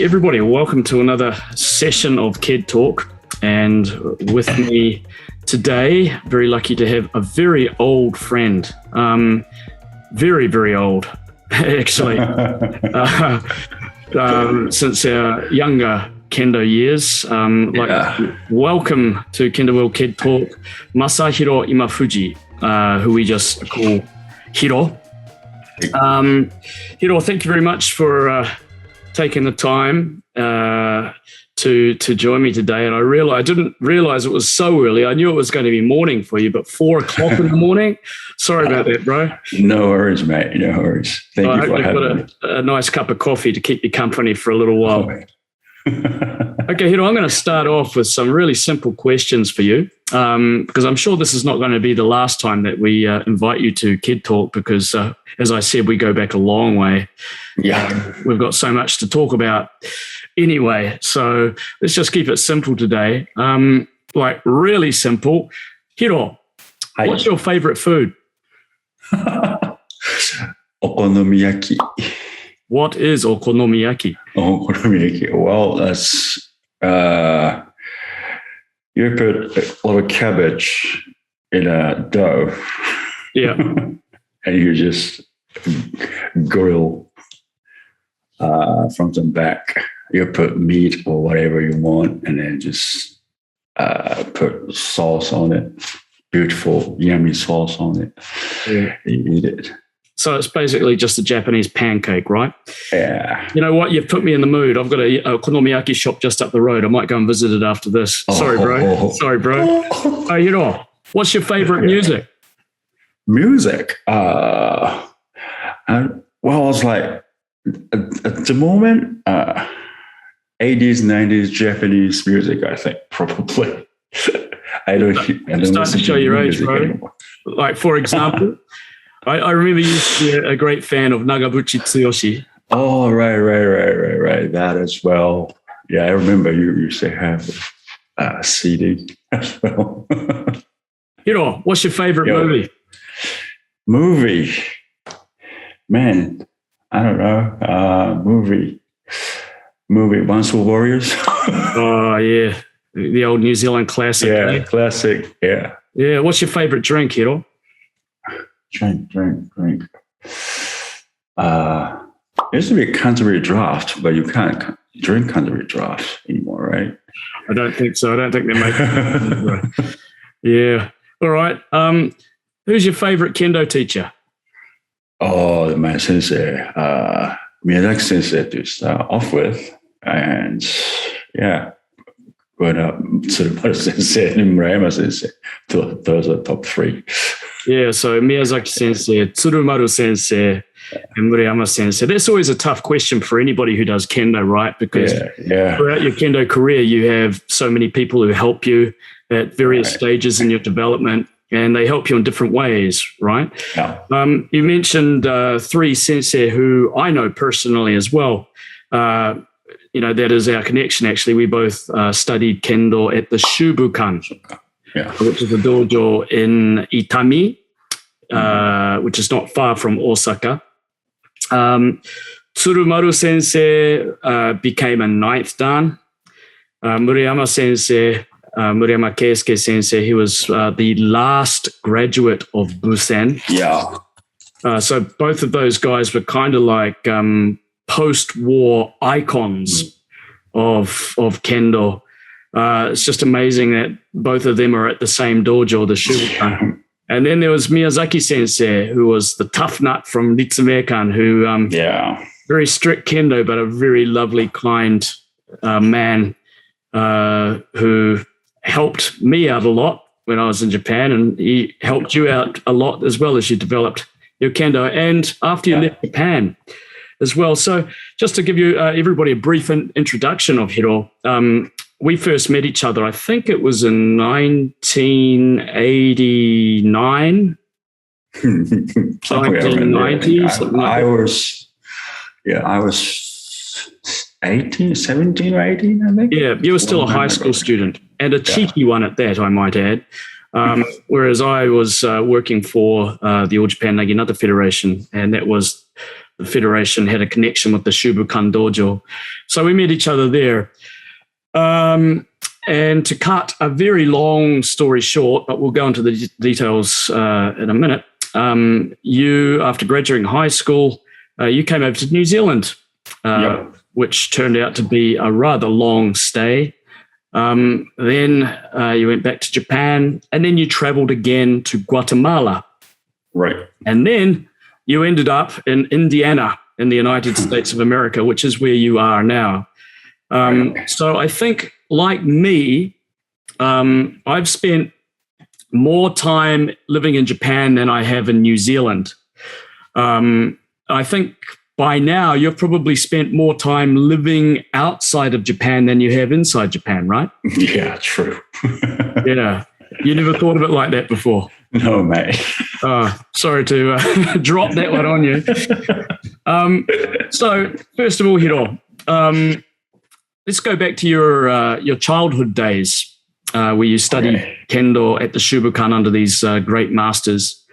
Everybody, welcome to another session of KED Talk. And with me today, very lucky to have a very old friend, very, very old, actually, since our younger Kendo years. Welcome to Kendo World KED Talk, Masahiro Imafuji, who we just call Hiro. Hiro, thank you very much for taking the time to join me today. And I didn't realize it was so early. I knew it was going to be morning for you, but 4 o'clock in the morning. Sorry about that, bro. No worries, mate. No worries. Thank you for having me. A nice cup of coffee to keep you company for a little while. Okay, Hiro, I'm going to start off with some really simple questions for you, because I'm sure this is not going to be the last time that we invite you to KED Talk, because as I said, we go back a long way. Yeah. We've got so much to talk about anyway. So let's just keep it simple today. Like really simple. Hiro, what's your favorite food? Okonomiyaki. What is okonomiyaki? Okonomiyaki. Well, that's you put a lot of cabbage in a dough. Yeah. And you just grill front and back. You put meat or whatever you want, and then just put sauce on it. Beautiful, yummy sauce on it. Yeah. You eat it. So it's basically just a Japanese pancake, right? Yeah. You know what? You've put me in the mood. I've got a okonomiyaki shop just up the road. I might go and visit it after this. Sorry, bro. You know, what's your favorite music? Music? Well, it's like at the moment, 80s, 90s Japanese music, I think, probably. I don't start to show your age, bro. Anymore. Like, for example, I remember you used to be a great fan of Nagabuchi Tsuyoshi. Oh, right. That as well. Yeah, I remember you used to have a CD as well. Hiro, what's your favorite movie? Movie? Man, I don't know. Movie. Once Were Warriors. Oh, yeah. The old New Zealand classic. Yeah, eh? classic. Yeah. Yeah. What's your favorite drink, Hiro? Drink. Used to be a Canterbury draft, but you can't drink Canterbury draft anymore, right? I don't think so. I don't think they make it. Yeah. All right. Who's your favorite kendo teacher? Oh, my sensei, Miyazaki sensei to start off with. And yeah, going up Tsurumaru sensei and Murayama sensei. Those are top 3. Yeah, so Miyazaki sensei, Tsurumaru sensei, and Murayama sensei. That's always a tough question for anybody who does kendo, right? Because throughout your kendo career, you have so many people who help you at various stages in your development, and they help you in different ways, right? Yeah. You mentioned 3 sensei who I know personally as well. That is our connection, actually. We both studied kendo at the Shubukan. Which is a dojo in Itami, which is not far from Osaka. Tsurumaru sensei became a 9th dan. Murayama sensei, Murayama Keisuke sensei, he was the last graduate of Busen. Yeah. So both of those guys were kind of like post-war icons of kendo. It's just amazing that both of them are at the same dojo, the Shubukan. And then there was Miyazaki sensei, who was the tough nut from Ritsumeikan, who very strict kendo, but a very lovely, kind man who helped me out a lot when I was in Japan, and he helped you out a lot as well as you developed your kendo. And after you left Japan as well. So just to give you everybody a brief introduction of Hiro, we first met each other, I think it was in 1989. 1990. I was 17 or 18, I think. Yeah, you were still a high school student, and a cheeky one at that, I might add. Whereas I was working for the All Japan Naginata Federation, and that was the federation had a connection with the Shubukan dojo. So we met each other there. And to cut a very long story short, but we'll go into the details in a minute, you, after graduating high school, you came over to New Zealand, which turned out to be a rather long stay. Then you went back to Japan, and then you traveled again to Guatemala. Right. And then you ended up in Indiana in the United States of America, which is where you are now. So I think, like me, I've spent more time living in Japan than I have in New Zealand. I think by now you've probably spent more time living outside of Japan than you have inside Japan, right? Yeah, true. Yeah. You never thought of it like that before? No, mate. Sorry to drop that one on you. So first of all, Hiro, let's go back to your childhood days where you studied Kendo at the Shubukan under these great masters.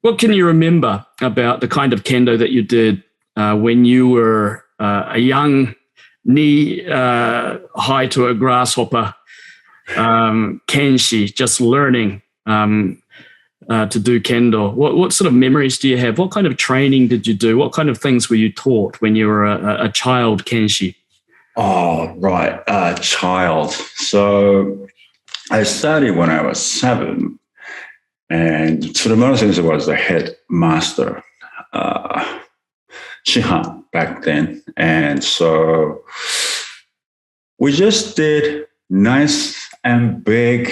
What can you remember about the kind of Kendo that you did when you were a young knee high to a grasshopper Kenshi, just learning to do Kendo? What sort of memories do you have? What kind of training did you do? What kind of things were you taught when you were a child Kenshi? Oh, right. Child. So I studied when I was 7. And so the most things was the headmaster, Shihan, back then. And so we just did nice and big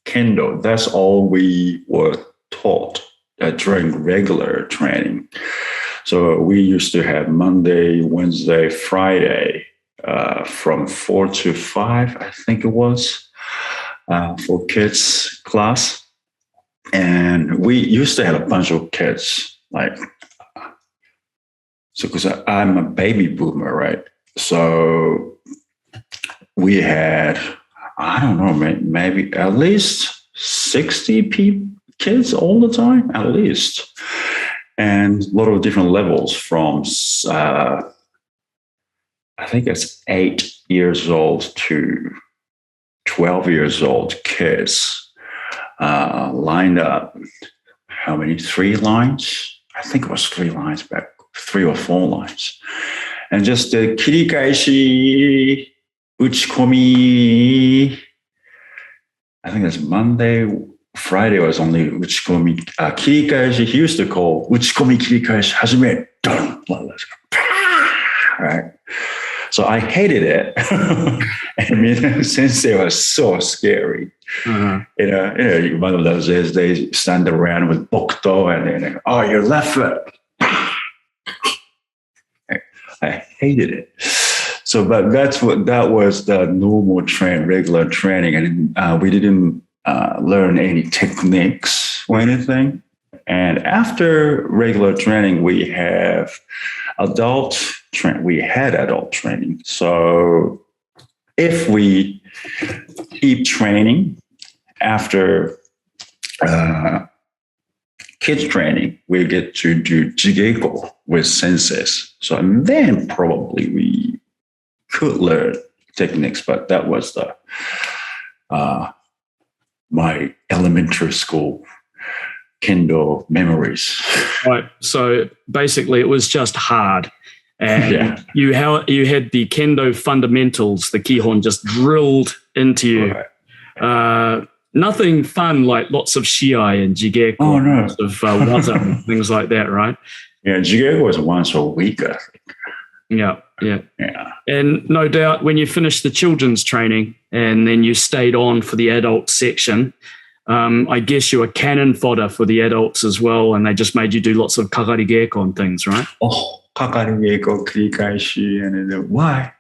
Kendo. That's all we were taught during regular training. So we used to have Monday, Wednesday, Friday from 4 to 5, I think it was, for kids class. And we used to have a bunch of kids, so because I'm a baby boomer, right? So we had, I don't know, maybe at least 60 kids all the time, at least. And a lot of different levels from, I think it's 8 years old to 12 years old kids lined up. How many? 3 lines? I think it was 3 lines back, 3 or 4 lines. And just the kirikaeshi, uchikomi. I think it's Monday, Friday was only uchikomi. Kirikaeshi, he used to call uchikomi kirikaeshi hajime, dun, right? So I hated it. And sensei was so scary. Mm-hmm. One of those days they stand around with bokuto and then, oh, your left foot. I hated it. So, but that was the normal regular training. And we didn't learn any techniques or anything. And after regular training, we had adult training. So if we keep training after kids training, we get to do jigeko with senseis. So and then probably we could learn techniques, but that was the my elementary school Kendo memories. Right. So basically it was just hard. And you had the Kendo fundamentals, the kihon, just drilled into you. Right. Nothing fun like lots of shiai and jigeko, lots of waza and things like that, right? Yeah, jigeko was once a week, I think. Yeah. And no doubt when you finished the children's training and then you stayed on for the adult section, I guess you were cannon fodder for the adults as well, and they just made you do lots of kakari geiko and things, right? Oh, kakari geiko, kirikaishi, and then why?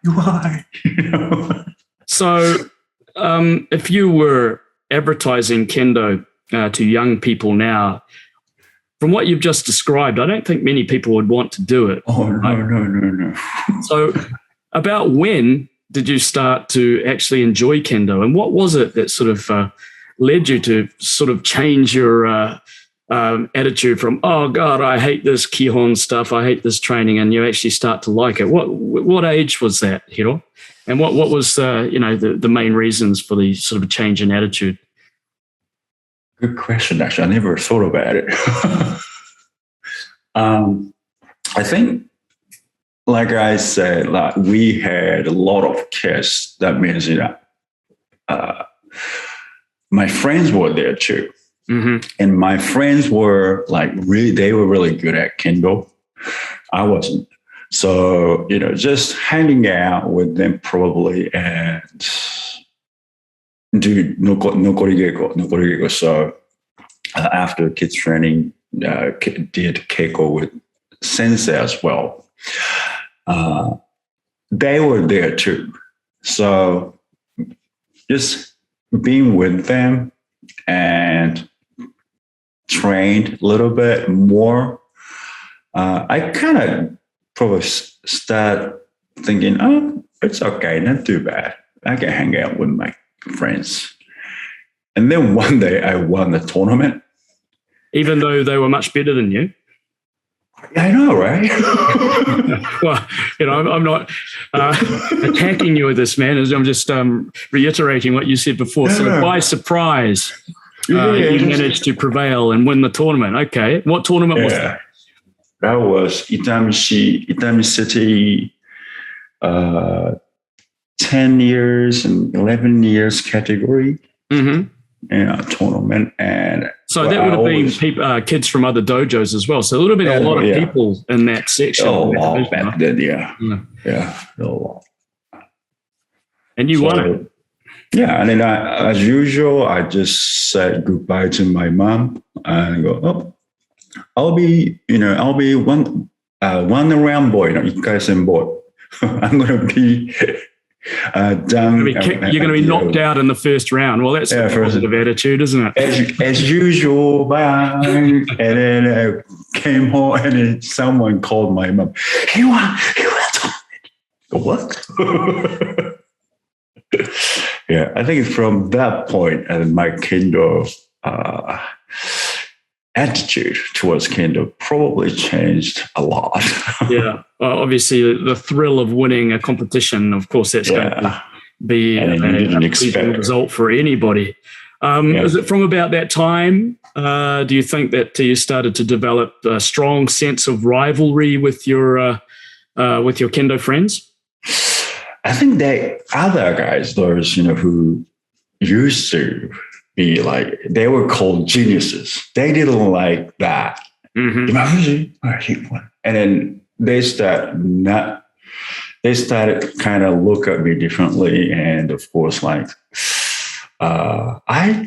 So if you were advertising Kendo to young people now, from what you've just described, I don't think many people would want to do it. Oh, no. So about when did you start to actually enjoy Kendo? And what was it that sort of led you to sort of change your attitude from, oh God, I hate this kihon stuff, I hate this training, and you actually start to like it? What age was that, Hiro? And what was the main reasons for the sort of change in attitude? Good question. Actually, I never thought about it. I think, like I said, like we had a lot of kids. That means my friends were there too. Mm-hmm. And my friends were they were really good at Kendo. I wasn't. So, just hanging out with them probably and do nokorigeko. So after kids training, did keiko with sensei as well. They were there too. So just being with them and trained a little bit more, I kind of probably start thinking, oh, it's okay, not too bad. I can hang out with my friends. And then one day I won the tournament. Even though they were much better than you? I know, right? Well, I'm not attacking you with this, man. I'm just reiterating what you said before. So by surprise, you managed to prevail and win the tournament. Okay. What tournament was that? That was Itami City 10 years and 11 years category. Mm-hmm. Tournament. And so that would have been kids from other dojos as well. So there would have been a lot of people in that section. A lot back then, yeah, a lot. And you won it. Yeah, and then as usual, I just said goodbye to my mom and go, oh, I'll be one round boy, ikkaisen boy. I'm going to be done. You're going to be knocked out in the first round. Well, that's a positive attitude, isn't it? As usual, bye. And then I came home, and then someone called my mom. He won. What? Yeah, I think from that point, my Kendo attitude towards Kendo probably changed a lot. Yeah, well, obviously the thrill of winning a competition, of course, that's going to be a pleasing result for anybody. Is it from about that time, do you think that you started to develop a strong sense of rivalry with your Kendo friends? I think the other guys, those who used to be they were called geniuses. They didn't like that. Mm-hmm. Imafuji, and then they started kind of look at me differently, and of course, I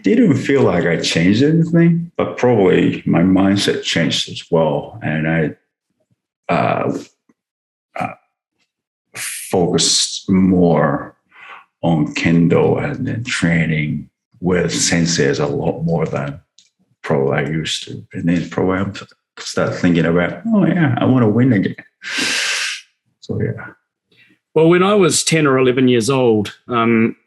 didn't feel like I changed anything, but probably my mindset changed as well, and I focused more on Kendo and then training with senseis a lot more than probably I used to. And then probably I start thinking about, oh yeah, I want to win again. So yeah. Well, when I was 10 or 11 years old,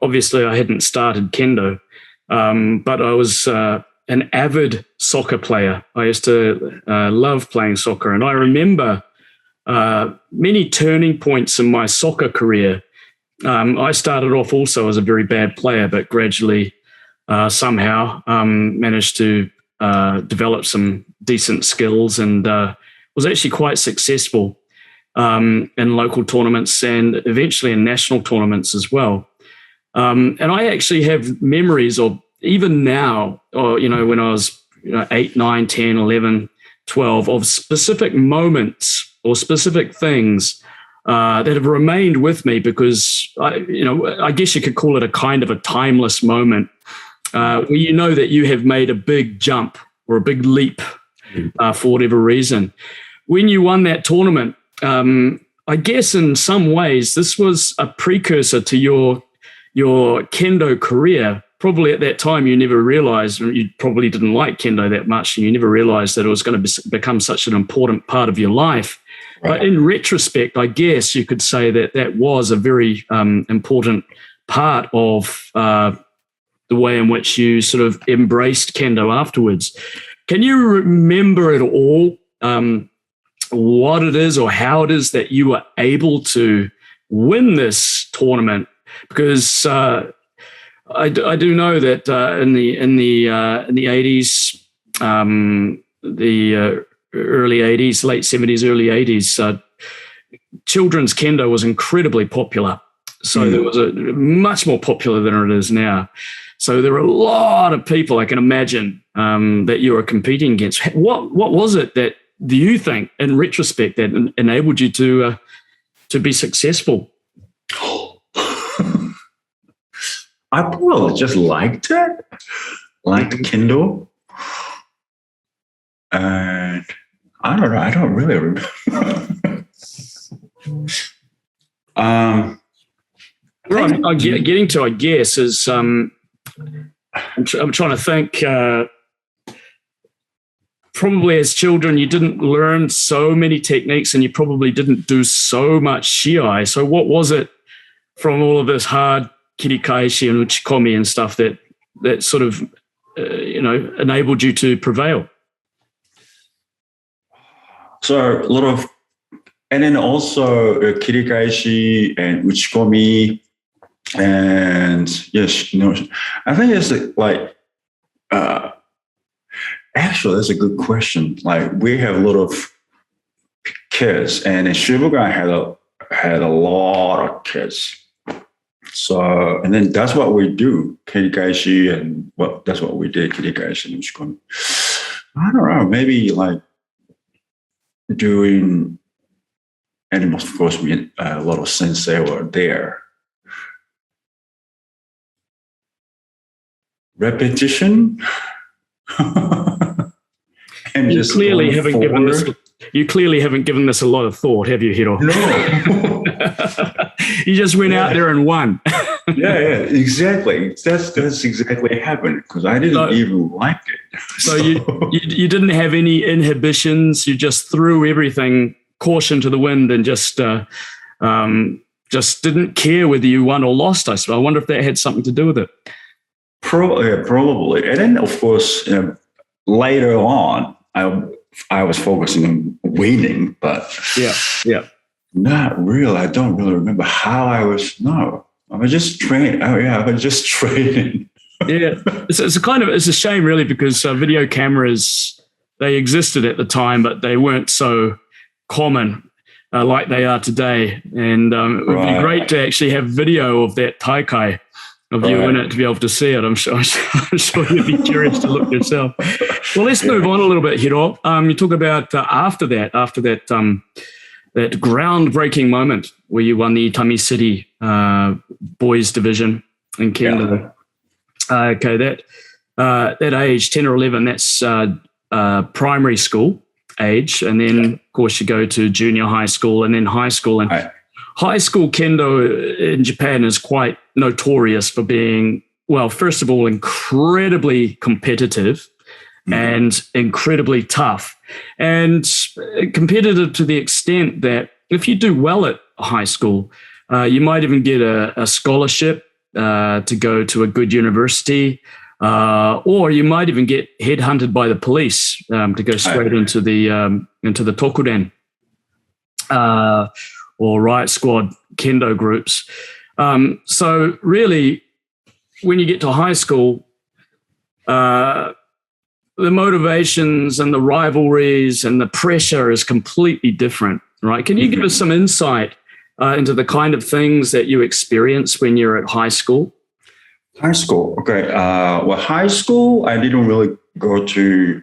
obviously I hadn't started Kendo, but I was an avid soccer player. I used to love playing soccer. And I remember many turning points in my soccer career. I started off also as a very bad player, but gradually somehow managed to develop some decent skills and was actually quite successful in local tournaments and eventually in national tournaments as well. And I actually have memories of even now, or, when I was 8, 9, 10, 11, 12, of specific moments or specific things that have remained with me because, I guess you could call it a kind of a timeless moment where that you have made a big jump or a big leap for whatever reason. When you won that tournament, I guess in some ways this was a precursor to your Kendo career. Probably at that time you never realized, you probably didn't like Kendo that much, and you never realized that it was going to become such an important part of your life. Right. But in retrospect, I guess you could say that was a very important part of the way in which you sort of embraced Kendo afterwards. Can you remember at all what it is or how it is that you were able to win this tournament? Because I do know that in the 80s, the early 80s, late 70s, early 80s, children's kendo was incredibly popular. So there was a much more popular than it is now. So there were a lot of people, I can imagine, that you were competing against. What was it that do you think, in retrospect, that enabled you to be successful? I probably just liked it, liked Kendo, and I don't know. I don't really remember. I'm getting to, I guess, is I'm trying to think. Probably as children, you didn't learn so many techniques, and you probably didn't do so much shiai. So, what was it from all of this hard kirikaeshi and uchikomi and stuff that sort of enabled you to prevail? So a lot of, and then also kirikaeshi and uchikomi, and yes, I think it's like actually that's a good question. Like we have a lot of kids, and in Shibuya had a lot of kids. So, and then that's what we do, kirikaeshi, and that's what we did, kirikaeshi and uchikomi. I don't know, maybe like doing, and of course, a lot of sensei were there. Repetition. And you clearly haven't given this a lot of thought, have you, Hiro? No. You just went out there and won. yeah, exactly. That's exactly what happened, because I didn't even like it. So you didn't have any inhibitions. You just threw everything, caution to the wind, and just didn't care whether you won or lost. I wonder if that had something to do with it. Probably. And then, of course, later on, I was focusing on winning, but yeah, not really. I don't really remember how I was. No, I was just training. Oh yeah, I was just training. Yeah, it's a shame really, because video cameras, they existed at the time, but they weren't so common like they are today. And it would be great to actually have video of that taikai of you in it to be able to see it. I'm sure you'd be curious to look yourself. Well, let's move on a little bit, Hiro. You talk about after that groundbreaking moment where you won the Itami City boys division in Kendo. Yeah. Okay, that age, 10 or 11, that's primary school age, and then of course you go to junior high school and then high school. And high school kendo in Japan is quite notorious for being, well, first of all, incredibly competitive and incredibly tough, and competitive to the extent that if you do well at high school, you might even get a scholarship to go to a good university, or you might even get headhunted by the police to go straight into the Tokuren or riot squad kendo groups. So really, when you get to high school, the motivations and the rivalries and the pressure is completely different, right? Can you give us some insight into the kind of things that you experience when you're at high school? High school, okay. Well, high school, I didn't really go to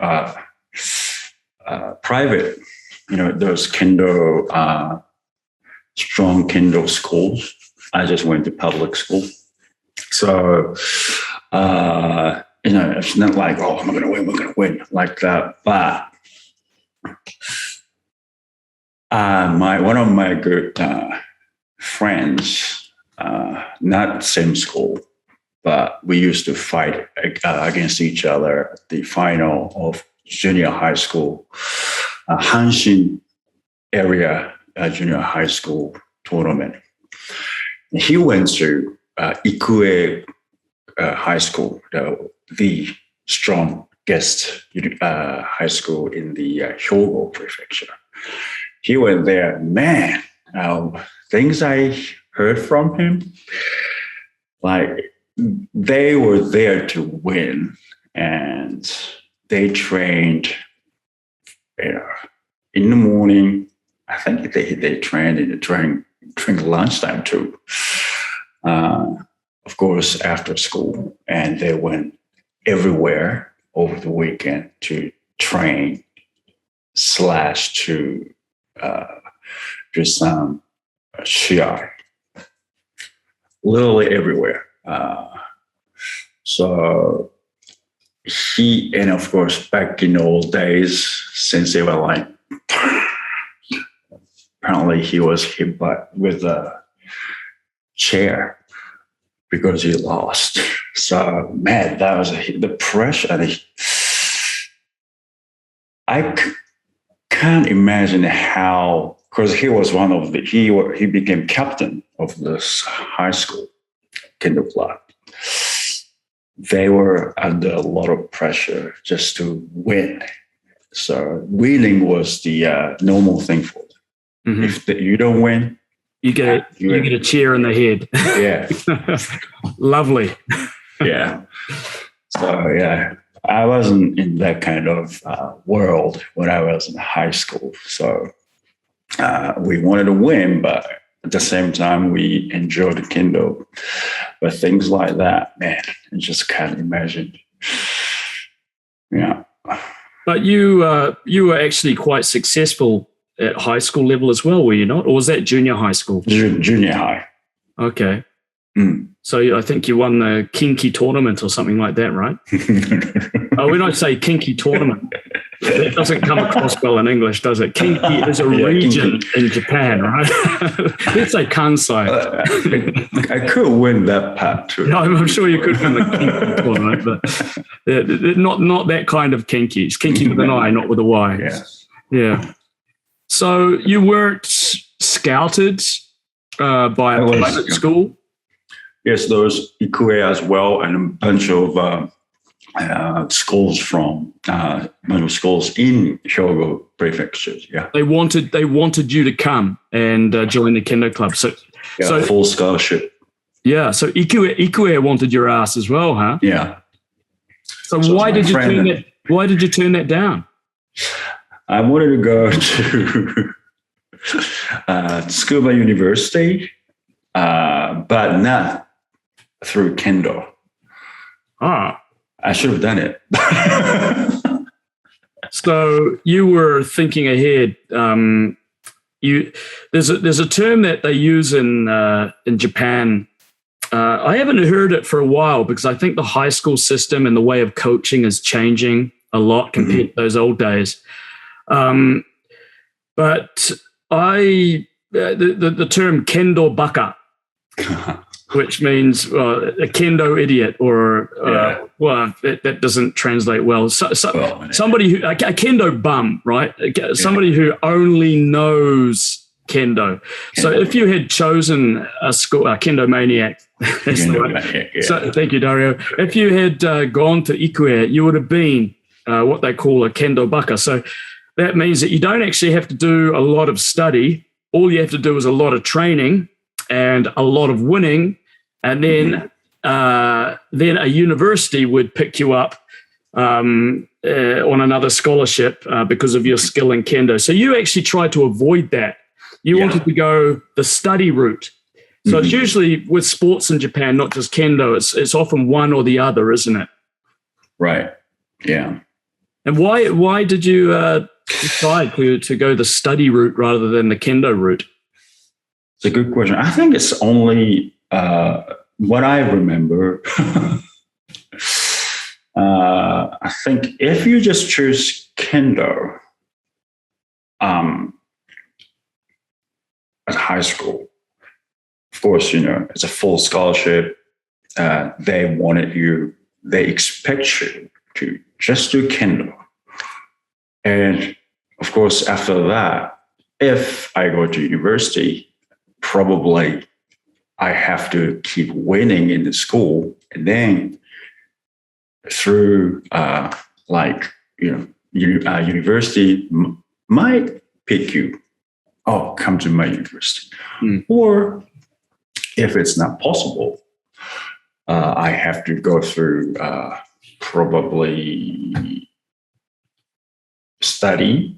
private, those kendo, strong kendo schools. I just went to public school. So, it's not like, oh, I'm going to win, we're going to win like that. But one of my good friends, not same school, but we used to fight against each other at the final of junior high school, Hanshin area junior high school tournament. He went to Ikue High School, the strong guest high school in the Hyogo prefecture. He went there, man. Things I heard from him, like they were there to win, and they trained, in the morning. I think they trained during lunchtime too. Of course, after school, and they went everywhere over the weekend to train / to do some shiai, literally everywhere. So he, and of course, back in the old days, since they were like, apparently he was hit with a chair because he lost. So, man, that was the pressure. I can't imagine how, because he was he became captain of this high school, Kendo Club. They were under a lot of pressure just to win. So winning was the normal thing for them. Mm-hmm. If you don't win, you get a cheer in the head. Yeah. Lovely. Yeah. So, yeah, I wasn't in that kind of world when I was in high school. So we wanted to win, but at the same time, we enjoyed Kendo. But things like that, man, I just can't imagine. Yeah. But you were actually quite successful at high school level as well, were you not? Or was that junior high school? Junior high. Okay. Mm. So I think you won the Kinki tournament or something like that, right? When I say Kinki tournament, it doesn't come across well in English, does it? Kinki is a region in Japan, right? Let's say Kansai. I could win that part too. No, I'm sure you could win the Kinki tournament, but not that kind of Kinki. It's Kinki with an I, not with a Y. Yeah. Yeah. So you weren't scouted by a private school? Yes, there was Ikue as well, and a bunch of schools from schools in Hyogo prefecture. Yeah, they wanted you to come and join the Kendo club. So full scholarship. Yeah, so Ikue wanted your ass as well, huh? Yeah. So why did you turn that down? I wanted to go to Tsukuba University, but not through Kendo. Ah. I should have done it. So you were thinking ahead. There's a term that they use in Japan. I haven't heard it for a while because I think the high school system and the way of coaching is changing a lot compared to those old days. But the term kendo baka, which means a kendo idiot, or that doesn't translate well. Somebody who a kendo bum, right? Somebody who only knows kendo. So if you had chosen a school, a kendo maniac, that's the way. Yeah. So thank you, Dario. If you had gone to Ikue, you would have been what they call a kendo baka. So that means that you don't actually have to do a lot of study. All you have to do is a lot of training and a lot of winning, and then a university would pick you up on another scholarship because of your skill in kendo. So you actually tried to avoid that. You wanted to go the study route. So it's usually with sports in Japan, not just kendo. It's often one or the other, isn't it? Right. Yeah. And why did you decide to go the study route rather than the kendo route? It's a good question. I think it's only what I remember. I think if you just choose kendo at high school, of course, it's a full scholarship. They expect you to just do kendo. And of course, after that, if I go to university, probably I have to keep winning in the school. And then through like, university might pick you, oh, come to my university. Or if it's not possible, I have to go through probably study.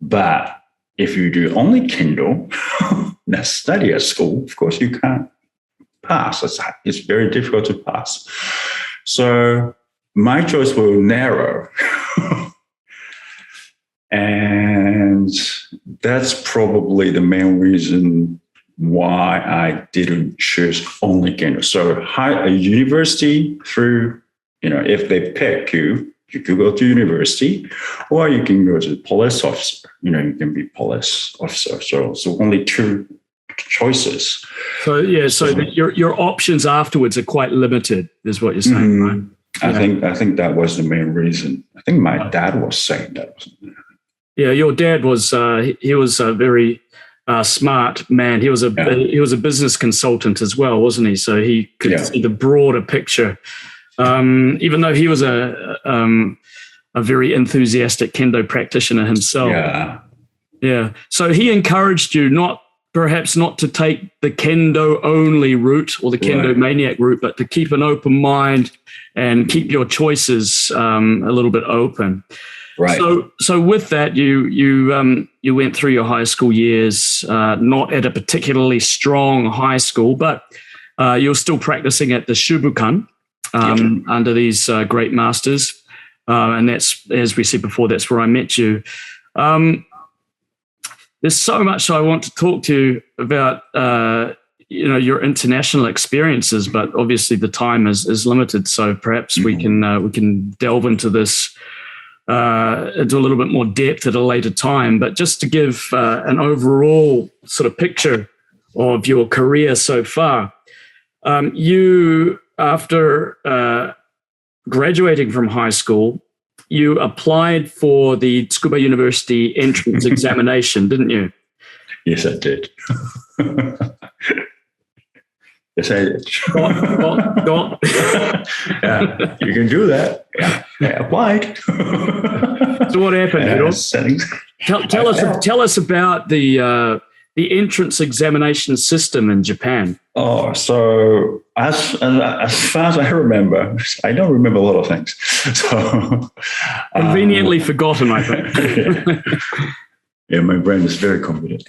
But if you do only Kendo, not study at school, of course you can't pass. It's very difficult to pass. So my choice will narrow. And that's probably the main reason why I didn't choose only Kendo. So a university through, if they pick you, you could go to university, or you can go to police officer. You can be police officer. So only two choices. So your options afterwards are quite limited, is what you're saying, right? I think that was the main reason. I think my dad was saying that. Yeah, your dad was he was a very smart man. He was a business consultant as well, wasn't he? So he could see the broader picture. Even though he was a very enthusiastic Kendo practitioner himself. Yeah. So he encouraged you perhaps not to take the Kendo only route or the Kendo maniac route, but to keep an open mind and keep your choices a little bit open. Right. So with that, you went through your high school years, not at a particularly strong high school, but you were still practicing at the Shubukan under these great masters. And that's, as we said before, that's where I met you. There's so much I want to talk to you about, your international experiences, but obviously the time is limited. So perhaps we can delve into this into a little bit more depth at a later time. But just to give an overall sort of picture of your career so far, you, after graduating from high school, you applied for the Tsukuba University entrance examination, didn't you? Yes, I did. Yes, I did. Yeah, you can do that. Yeah, I applied. So what happened, Hiro? Tell us about the entrance examination system in Japan. Oh, so as far as I remember, I don't remember a lot of things. So conveniently forgotten, I think. Yeah, my brain is very convenient.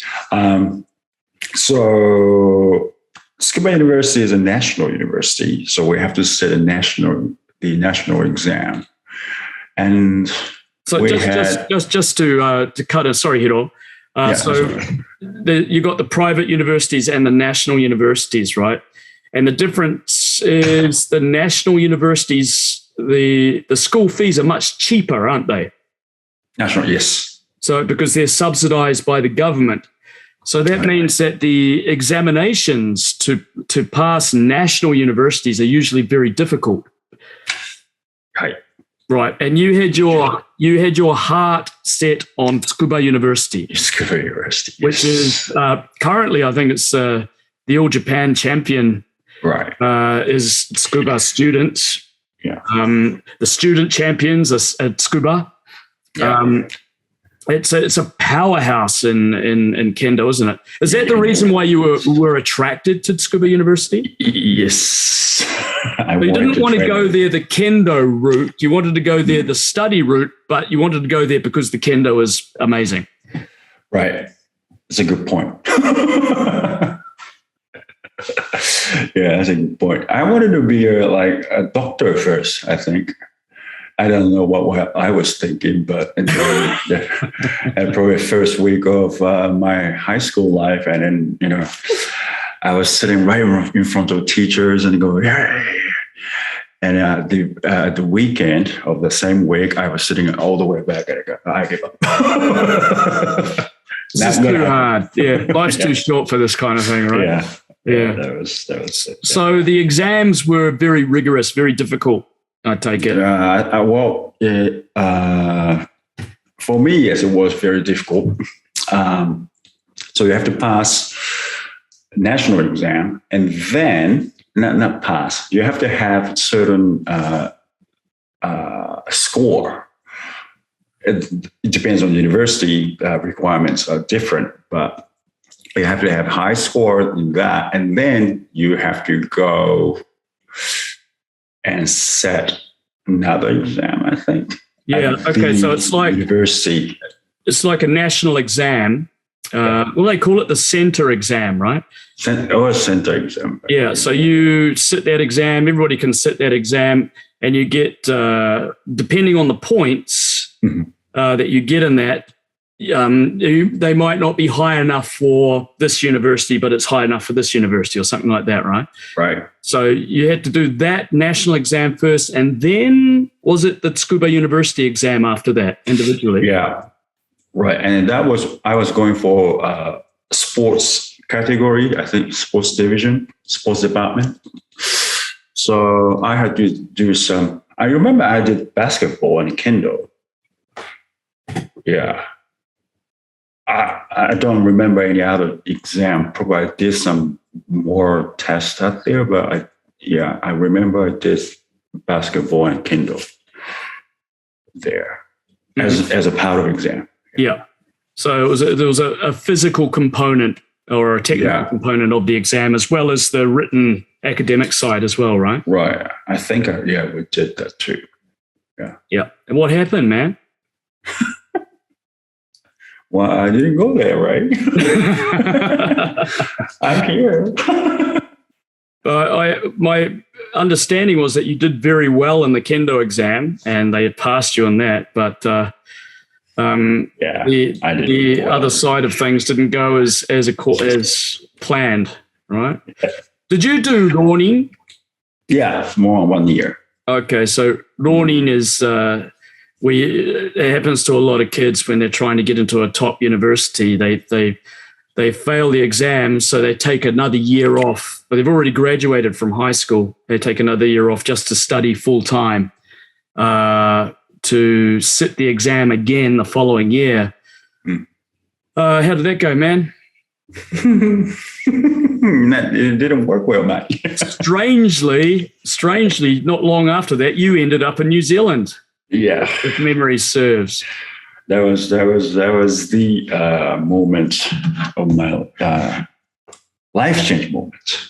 So Tsukuba University is a national university, so we have to sit the national exam. And so just to cut it, sorry, Hiro. You got the private universities and the national universities, right? And the difference is the national universities, the school fees are much cheaper, aren't they? National, yes. So because they're subsidized by the government. So that means that the examinations to pass national universities are usually very difficult. Right. And you had your heart set on Tsukuba University. Tsukuba University, yes. Which is currently, I think it's the All Japan champion. Right. Is Tsukuba students. Yeah. The student champions at Tsukuba. Yeah. It's a powerhouse in Kendo, isn't it? Is that the reason why you were attracted to Tsukuba University? Yes. But you didn't want to go there the Kendo route. You wanted to go there the study route, but you wanted to go there because the Kendo is amazing. Right. That's a good point. Yeah, that's a good point. I wanted to be a doctor first, I think. I don't know what I was thinking, but at probably first week of my high school life, and then, I was sitting right in front of teachers and go, yay. And the weekend of the same week, I was sitting all the way back and I give up. This is too hard. Yeah, life's too short for this kind of thing, right? Yeah. That was it. So the exams were very rigorous, very difficult, I take it. For me, yes, it was very difficult. So you have to pass national exam, and then not pass. You have to have certain score. It depends on the university. Requirements are different, but you have to have high score in that, and then you have to go and set another exam, I think. Yeah. Okay. So it's like university. It's like a national exam. Well, they call it the center exam, right? Center exam. Yeah. So you sit that exam. Everybody can sit that exam, and you get, depending on the points that you get in that, they might not be high enough for this university, but it's high enough for this university or something like that, right? Right. So you had to do that national exam first, and then was it the Tsukuba University exam after that individually? Yeah. Right. And I was going for sports category, I think sports division, sports department. So I had to do I remember I did basketball and kendo. Yeah. I don't remember any other exam. Probably I did some more tests out there, but I remember I did basketball and kendo there as a part of exam. Yeah. So there was a physical component or a technical component of the exam, as well as the written academic side as well, right? Right. I think, we did that too. Yeah. Yeah. And what happened, man? Well, I didn't go there, right? I'm here. My understanding was that you did very well in the kendo exam, and they had passed you on that. But the other side of things didn't go as planned, right? Did you do Ronin? Yeah, more than 1 year. Okay, so Ronin is it happens to a lot of kids when they're trying to get into a top university. They fail the exam, so they take another year off. But they've already graduated from high school. They take another year off just to study full time, to sit the exam again the following year. How did that go, man? It didn't work well, mate. Strangely, not long after that, you ended up in New Zealand. Yeah, if memory serves. That was the moment of my life-changing moment.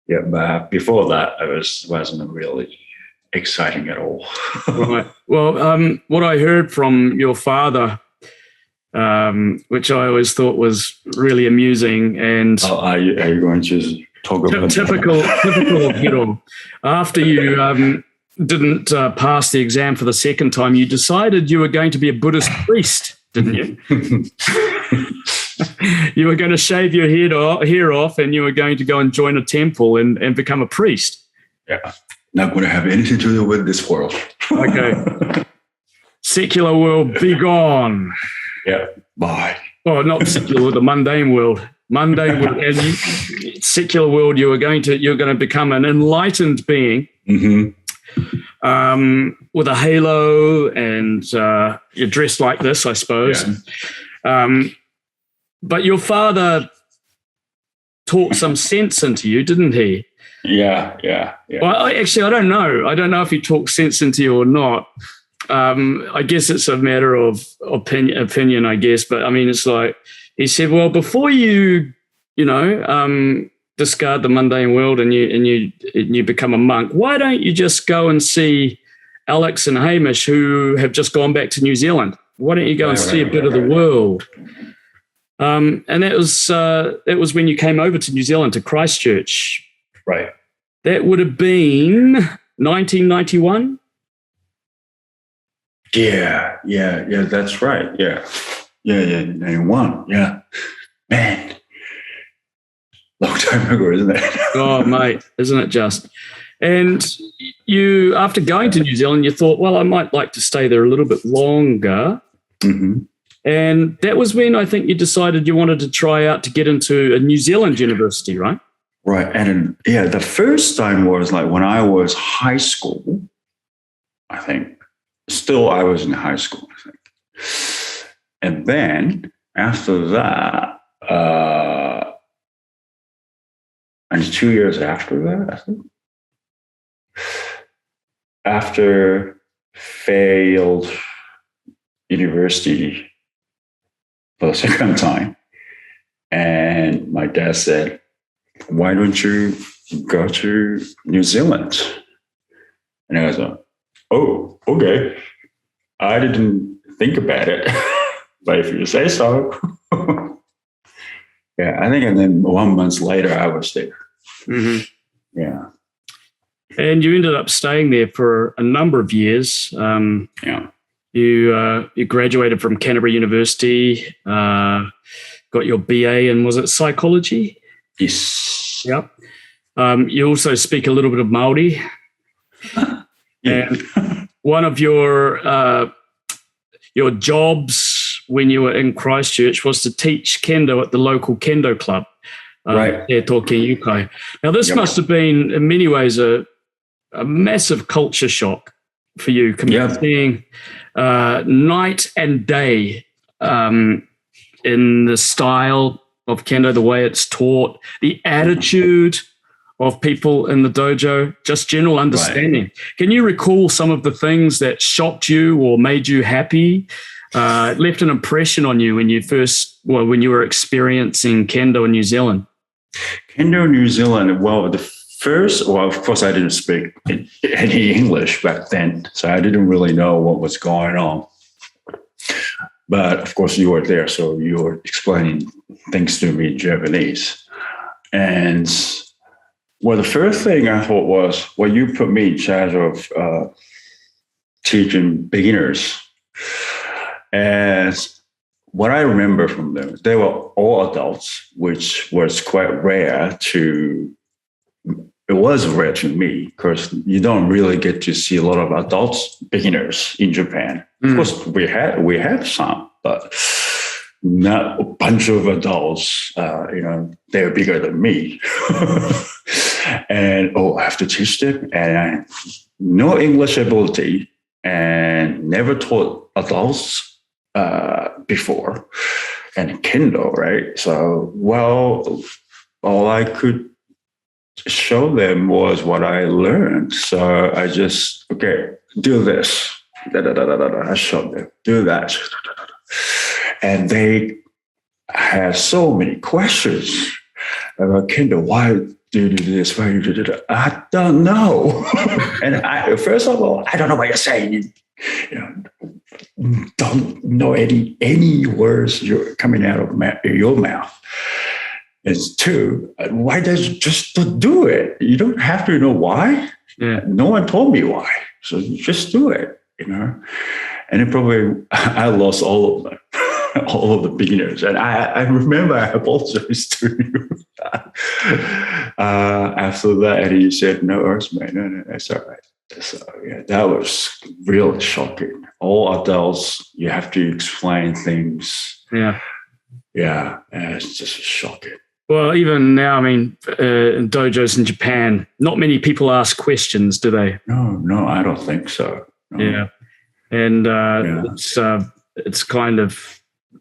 Yeah, but before that, wasn't really exciting at all. Right. Well, what I heard from your father, which I always thought was really amusing, and are you going to talk about typical of Hiro? After you didn't pass the exam for the second time, you decided you were going to be a Buddhist priest, didn't you? You were going to shave your hair off, and you were going to go and join a temple and become a priest. Yeah, not going to have anything to do with this world. Okay. Secular world, be gone. Yeah, bye. Oh, not secular world, the mundane world. Mundane world, and secular world. You're going to become an enlightened being. With a halo, and you're dressed like this, I suppose. Yeah. But your father taught some sense into you, didn't he? Yeah. Well, I don't know. I don't know if he talked sense into you or not. I guess it's a matter of opinion, I guess. But I mean, it's like he said, well, before you discard the mundane world and you become a monk, why don't you just go and see Alex and Hamish, who have just gone back to New Zealand? Why don't you go and see a bit of the world? And that was when you came over to New Zealand, to Christchurch. Right. That would have been 1991. Yeah, that's right. Yeah, 91. Yeah, man. Long time ago, isn't it? Oh, mate, isn't it just? And you, after going to New Zealand, you thought, well, I might like to stay there a little bit longer. And that was when I think you decided you wanted to try out to get into a New Zealand university, right? Right. And the first time was like when I was high school, I think. Still, I was in high school, I think. And then after that, and 2 years after that, I think, after failed university for the second time. And my dad said, why don't you go to New Zealand? And I was like, oh, okay. I didn't think about it, but if you say so. Yeah, I think, and then 1 month later, I was there. Mm-hmm. Yeah. And you ended up staying there for a number of years. Yeah. You graduated from Canterbury University, got your BA in, was it psychology? Yes. Yep. You also speak a little bit of Māori. Yeah. And one of your jobs when you were in Christchurch was to teach kendo at the local kendo club. Right. Te Toki Yukai. Now, this must have been, in many ways, a massive culture shock for you, seeing night and day in the style of kendo, the way it's taught, the attitude of people in the dojo, just general understanding. Right. Can you recall some of the things that shocked you or made you happy, left an impression on you when you were experiencing kendo in New Zealand? Kendo in New Zealand, of course, I didn't speak any English back then, so I didn't really know what was going on. But of course, you were there, so you were explaining things to me in Japanese. And the first thing I thought was, you put me in charge of teaching beginners. And what I remember from them, they were all adults, which was quite rare it was rare to me because you don't really get to see a lot of adults, beginners in Japan. Of course, we have some, but not a bunch of adults, they're bigger than me. And, I have to teach them. And no English ability and never taught adults before. And kendo, right? So, all I could show them was what I learned. So I just, do this. I showed them, do that. And they had so many questions about kendo. Why do you do this? Why do you do that? I don't know. And first of all, I don't know what you're saying. Don't know any words you're coming out of your mouth. It's two, why does you just do it? You don't have to know why. Yeah. No one told me why. So you just do it, And it probably, I lost all of them, all of the beginners. And I remember I apologized to you after that. And he said, no, Earthman, no, that's all right. So that was really shocking. All adults, you have to explain things. Yeah. Yeah, it's just shocking. Well, even now, in dojos in Japan, not many people ask questions, do they? No, I don't think so. No. Yeah, and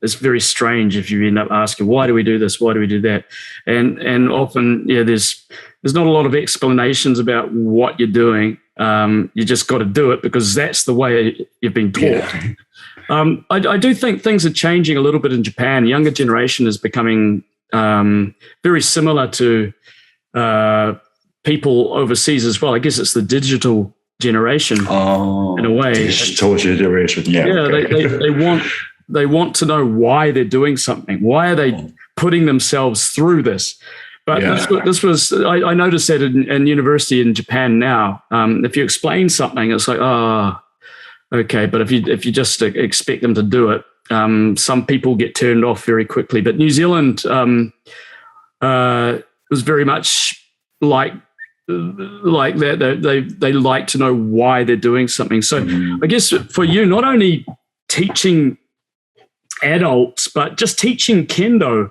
it's very strange if you end up asking, why do we do this? Why do we do that? And often, there's not a lot of explanations about what you're doing. You just got to do it because that's the way you've been taught. Yeah. I do think things are changing a little bit in Japan. The younger generation is becoming very similar to people overseas as well. I guess it's the digital generation in a way. Digital generation, yeah. Yeah, okay. they want to know why they're doing something. Why are they putting themselves through this? But this was I noticed that in university in Japan now. If you explain something, it's like, okay. But if you just expect them to do it, some people get turned off very quickly. But New Zealand was very much like that. They like to know why they're doing something. So I guess for you, not only teaching adults, but just teaching kendo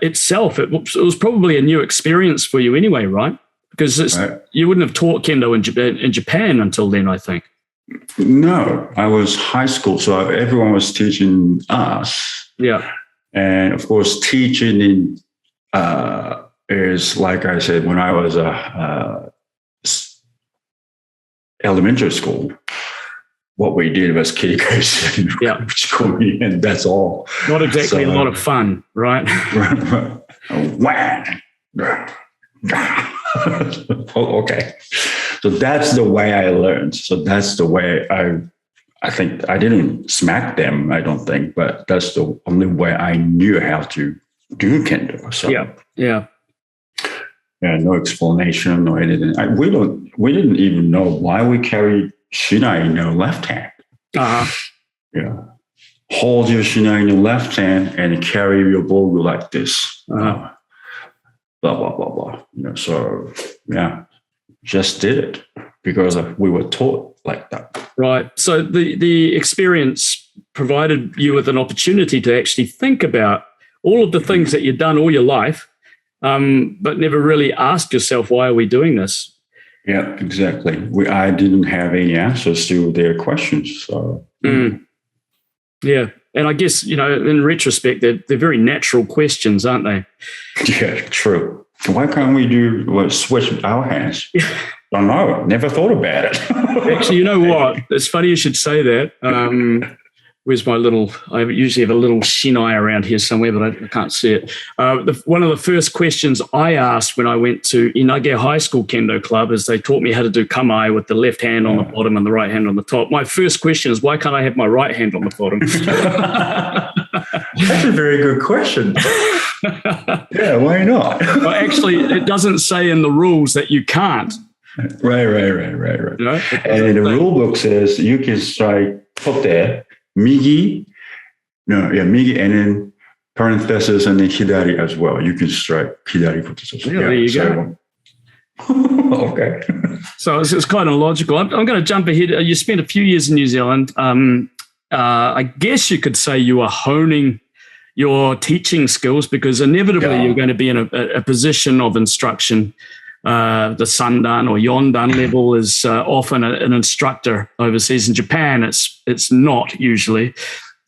itself, it was probably a new experience for you anyway, right? Because you wouldn't have taught kendo in Japan until then, I think. No, I was high school, so everyone was teaching us. Yeah, and of course, teaching is like I said when I was elementary school. what we did was kirikashi, and that's all. Not exactly a lot of fun, right? Okay. So that's the way I learned. So that's the way I think I didn't smack them, I don't think, but that's the only way I knew how to do kendo. So yeah, no explanation or anything. We didn't even know why we carry shinai in our left hand. Yeah. Hold your shinai in your left hand and carry your bogu like this. Blah, blah, blah, blah. So, just did it because we were taught like that. Right. So the experience provided you with an opportunity to actually think about all of the things that you've done all your life, but never really asked yourself, why are we doing this? Yeah, exactly. I didn't have any answers to their questions. So. Yeah. And I guess, in retrospect, they're very natural questions, aren't they? Yeah, true. Why can't we switch our hands? I don't know. Never thought about it. Actually, you know what? It's funny you should say that. Where's my little? I usually have a little shinai around here somewhere, but I can't see it. One of the first questions I asked when I went to Inage High School Kendo Club is they taught me how to do kamae with the left hand on the bottom and the right hand on the top. My first question is, why can't I have my right hand on the bottom? That's a very good question. Yeah, why not? Well, actually, it doesn't say in the rules that you can't. Right. And the rule book says you can strike put there, migi, migi, and then parenthesis, and then hidari as well. You can strike hidari futsu. Yeah, there you go. Okay. So it's kind of logical. I'm going to jump ahead. You spent a few years in New Zealand. I guess you could say you are honing your teaching skills because inevitably you're going to be in a position of instruction. The sandan or yondan level is often an instructor overseas. In Japan, it's not usually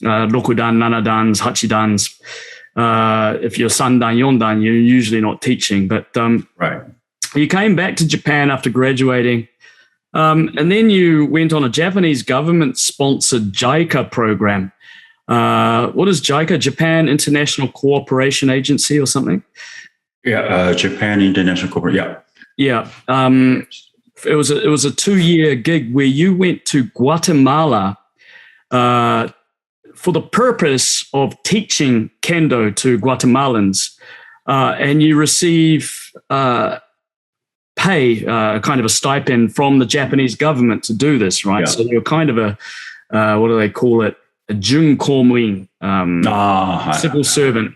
rokudan, nanadans, hachidans. If you're sandan, yondan, you're usually not teaching. But you came back to Japan after graduating, and then you went on a Japanese government-sponsored JICA program. What is JICA? Japan International Cooperation Agency or something? Yeah, Japan International Cooperation. Yeah. It was a 2-year gig where you went to Guatemala for the purpose of teaching kendo to Guatemalans, and you receive pay, kind of a stipend from the Japanese government to do this, right? Yeah. So you're kind of a what do they call it? A junkomuin, civil servant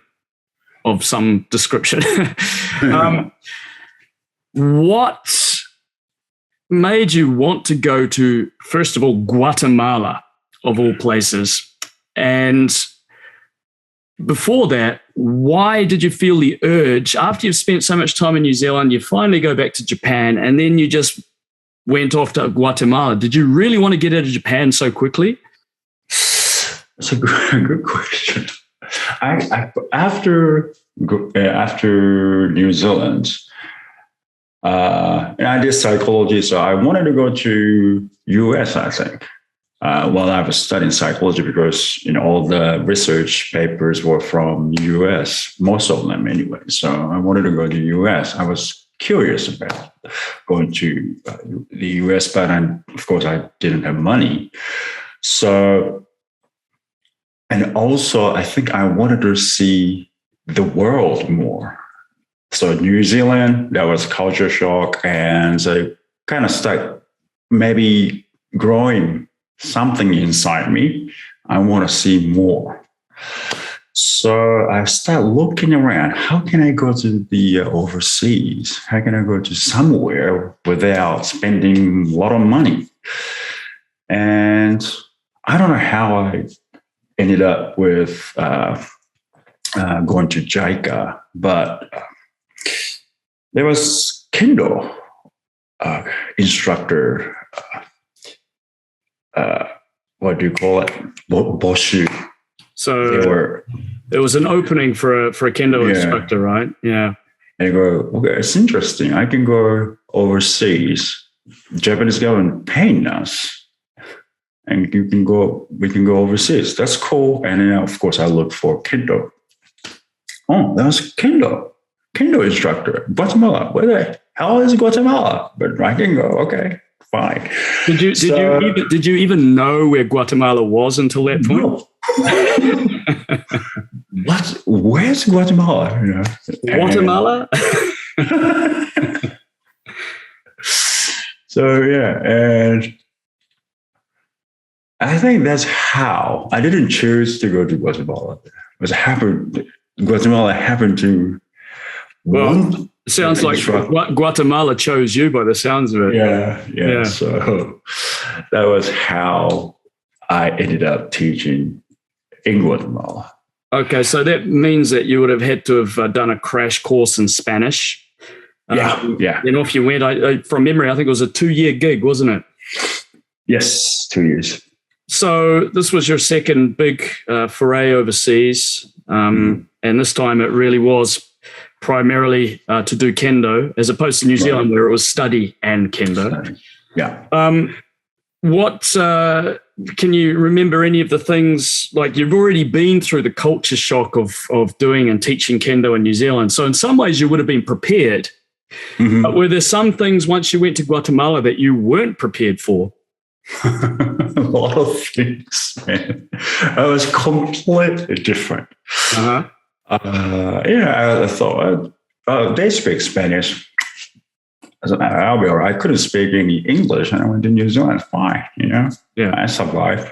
of some description. What made you want to go to, first of all, Guatemala, of all places? And before that, why did you feel the urge, after you've spent so much time in New Zealand, you finally go back to Japan, and then you just went off to Guatemala? Did you really want to get out of Japan so quickly? That's a good question. After New Zealand, and I did psychology, so I wanted to go to US, I think, while I was studying psychology, because all the research papers were from US, most of them anyway. So I wanted to go to US. I was curious about going to the US, but of course I didn't have money. So, and also I think I wanted to see the world more. So New Zealand, that was culture shock, and so kind of started maybe growing something inside me. I want to see more. So I started looking around. How can I go to the overseas? How can I go to somewhere without spending a lot of money? And I don't know how I ended up with going to JICA, but there was Kendo instructor. What do you call it? Bushido. So there was an opening for a Kendo instructor, right? Yeah. And I go, okay, it's interesting. I can go overseas. Japanese government paying us. and we can go overseas. That's cool. And then, of course, I looked for Kendo. Oh, that was Kendo instructor, Guatemala. Where the hell is Guatemala? But I can go. Okay, fine. Did you even know where Guatemala was until that point? No. What? Where's Guatemala? You know? Guatemala? So yeah, and I think that's how I didn't choose to go to Guatemala. Guatemala happened to. Well, it sounds like Guatemala chose you by the sounds of it. Yeah. So that was how I ended up teaching in Guatemala. Okay, so that means that you would have had to have done a crash course in Spanish. Yeah. Then off you went. From memory, I think it was a 2-year gig, wasn't it? Yes, 2 years. So this was your second big foray overseas. And this time it really was primarily to do kendo, as opposed to New Zealand, where it was study and kendo. Yeah. What can you remember any of the things, like you've already been through the culture shock of doing and teaching kendo in New Zealand. So in some ways you would have been prepared. Mm-hmm. But were there some things once you went to Guatemala that you weren't prepared for? A lot of things, man. I was completely different. Uh-huh. I thought they speak Spanish. I said, I'll be all right. I couldn't speak any English, and I went to New Zealand. Fine, you know. Yeah, I survived.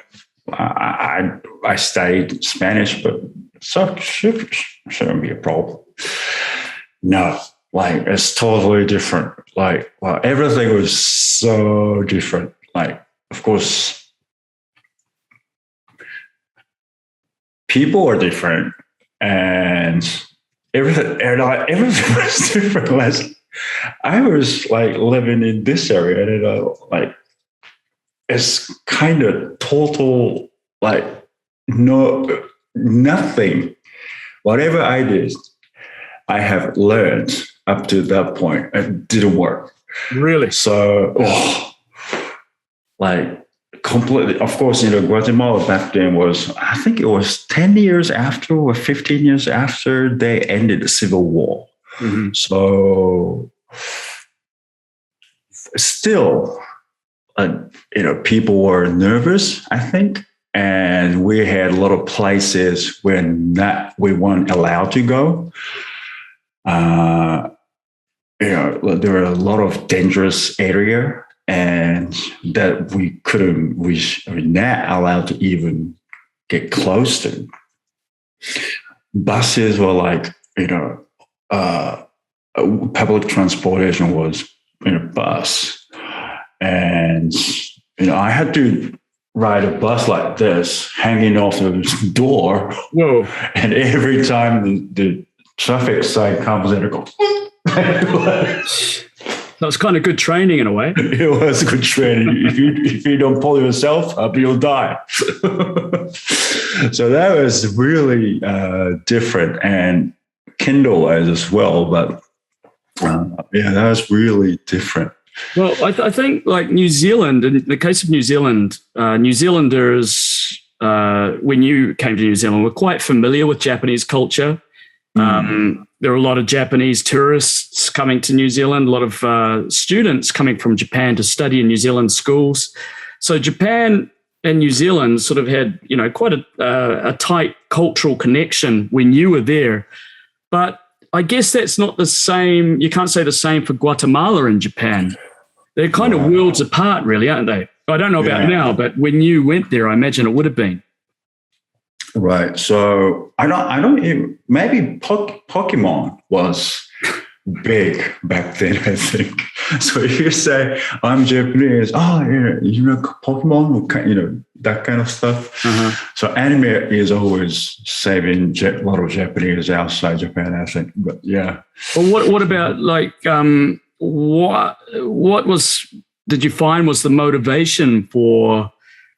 I studied Spanish, but so shouldn't be a problem. No, like it's totally different. Like, well, everything was so different. Like, of course, people are different, and everything was different. I was like living in this area, and like it's kind of total, like nothing. Whatever I did, I have learned up to that point. It didn't work. Really? So, like completely. Of course, Guatemala back then was, I think it was 10 years after or 15 years after they ended the civil war. Mm-hmm. So still, people were nervous, I think, and we had a lot of places where we weren't allowed to go. There were a lot of dangerous area, and that we were not allowed to even get close to. Buses were like, public transportation was in a bus, and I had to ride a bus like this, hanging off the door. Whoa! And every time the traffic sign comes in, it goes. That was kind of good training in a way. It was good training. If you don't pull yourself up, you'll die. So that was really different, and Kendo as well. But that was really different. Well, I think like New Zealand, in the case of New Zealand, New Zealanders, when you came to New Zealand, were quite familiar with Japanese culture. There were a lot of Japanese tourists coming to New Zealand, a lot of students coming from Japan to study in New Zealand schools. So Japan and New Zealand sort of had, quite a tight cultural connection when you were there. But I guess that's not the same. You can't say the same for Guatemala and Japan. They're kind of worlds apart, really, aren't they? I don't know about now, but when you went there, I imagine it would have been. Right. So I don't even, maybe Pokemon was big back then, I think. So if you say I'm Japanese, Pokemon, that kind of stuff. Uh-huh. So anime is always saving a lot of Japanese outside Japan, I think. But yeah. Well, what about like what did you find was the motivation for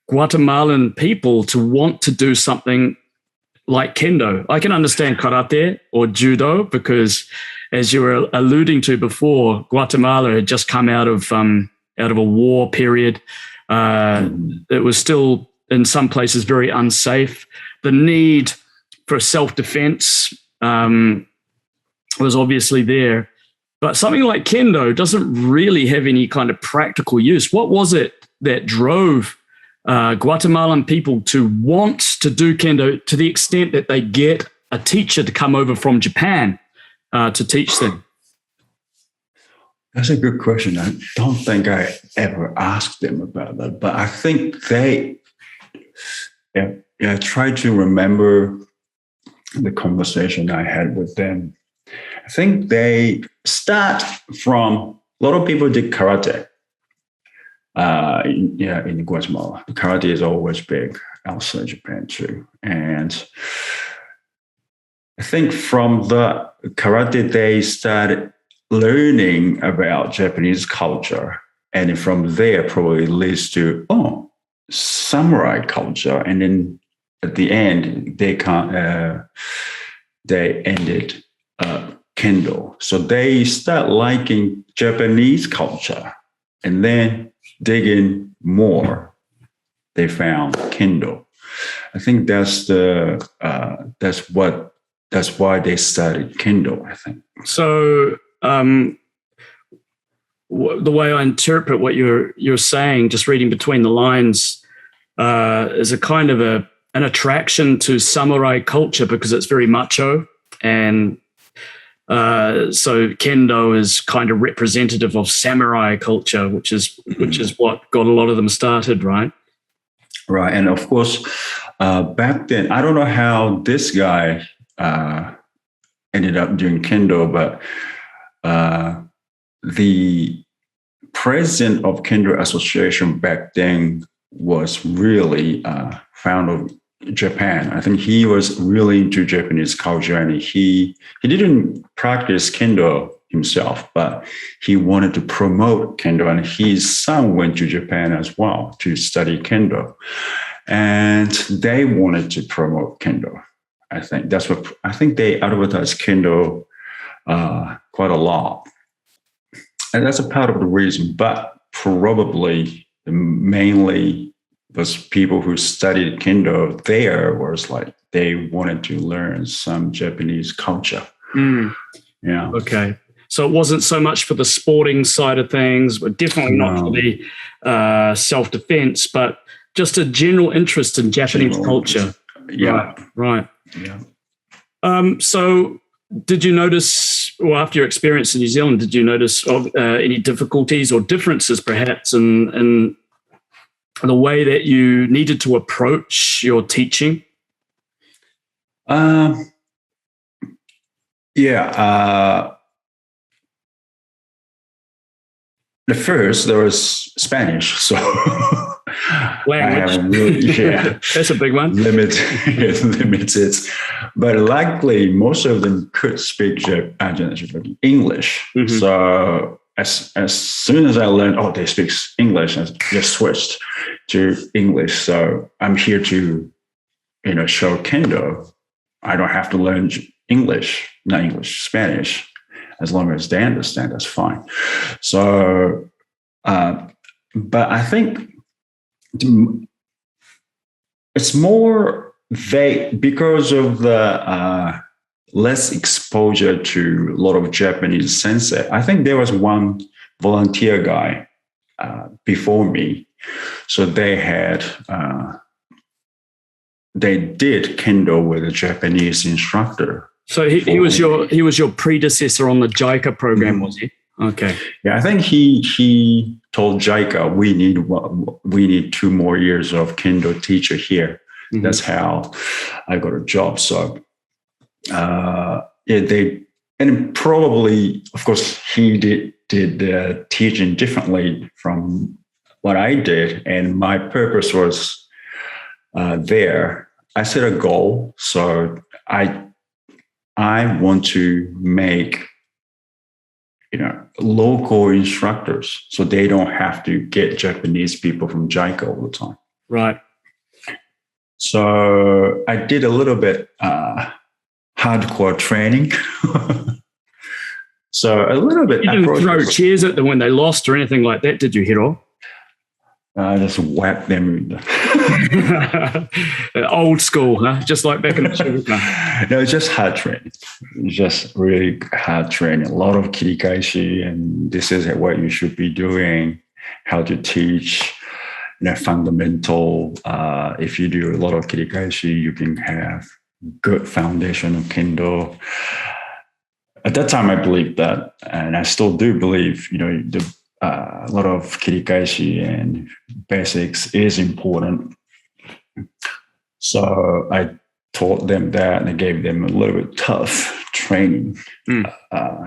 Guatemalan people to want to do something like kendo? I can understand karate or judo because, as you were alluding to before, Guatemala had just come out of a war period. It was still, in some places, very unsafe. The need for self-defense was obviously there. But something like kendo doesn't really have any kind of practical use. What was it that drove Guatemalan people to want to do kendo to the extent that they get a teacher to come over from Japan to teach them? That's a good question. I don't think I ever asked them about that, but I think I try to remember the conversation I had with them. I think they start from, a lot of people did karate in Guatemala. Karate is always big outside Japan too. And I think from the karate, they started learning about Japanese culture. And from there probably leads to, samurai culture. And then at the end, they ended kendo. So they start liking Japanese culture, and then digging more, they found kendo. I think that's why they started kendo, I think. So the way I interpret what you're saying, just reading between the lines, is a kind of an attraction to samurai culture because it's very macho, and so kendo is kind of representative of samurai culture, which is what got a lot of them started, right? Right, and of course, back then, I don't know how this guy ended up doing kendo, but the president of Kendo Association back then was really fond of Japan. I think he was really into Japanese culture, and he didn't practice kendo himself, but he wanted to promote kendo, and his son went to Japan as well to study kendo, and they wanted to promote kendo. I think they advertised kendo quite a lot, and that's a part of the reason. But probably mainly was people who studied kendo there was like they wanted to learn some Japanese culture. Yeah. Okay. So it wasn't so much for the sporting side of things, but definitely not for the self-defense, but just a general interest in Japanese culture. Yeah. Right. Yeah. So did you notice, well, after your experience in New Zealand, did you notice any difficulties or differences perhaps in the way that you needed to approach your teaching? At first there was Spanish, so language. That's a big one. Limited, but luckily most of them could speak English. Mm-hmm. So as soon as I learned, they speak English, I just switched to English. So I'm here to, show kendo. I don't have to learn Spanish. As long as they understand, that's fine. So, but I think it's more vague because of the less exposure to a lot of Japanese sensei. I think there was one volunteer guy before me. So they did kendo with a Japanese instructor. So he was your predecessor on the JICA program, was he? Okay. Yeah, I think he told JICA we need 2 more years of kendo teacher here. Mm-hmm. That's how I got a job. So and probably, of course, he did teaching differently from what I did, and my purpose was there. I set a goal, so I want to make local instructors, so they don't have to get Japanese people from JICA all the time. Right. So I did a little bit hardcore training. So a little bit. You didn't throw chairs at them when they lost or anything like that, did you, Hiro? I just whack them. Old school, huh? Just like back in the sugar. No, it's just hard training. It's just really hard training. A lot of kirikashi, and this is what you should be doing. How to teach, fundamental. If you do a lot of kirikashi, you can have good foundation of kendo. At that time, I believed that, and I still do believe. A lot of kirikashi and basics is important. So I taught them that, and I gave them a little bit tough training.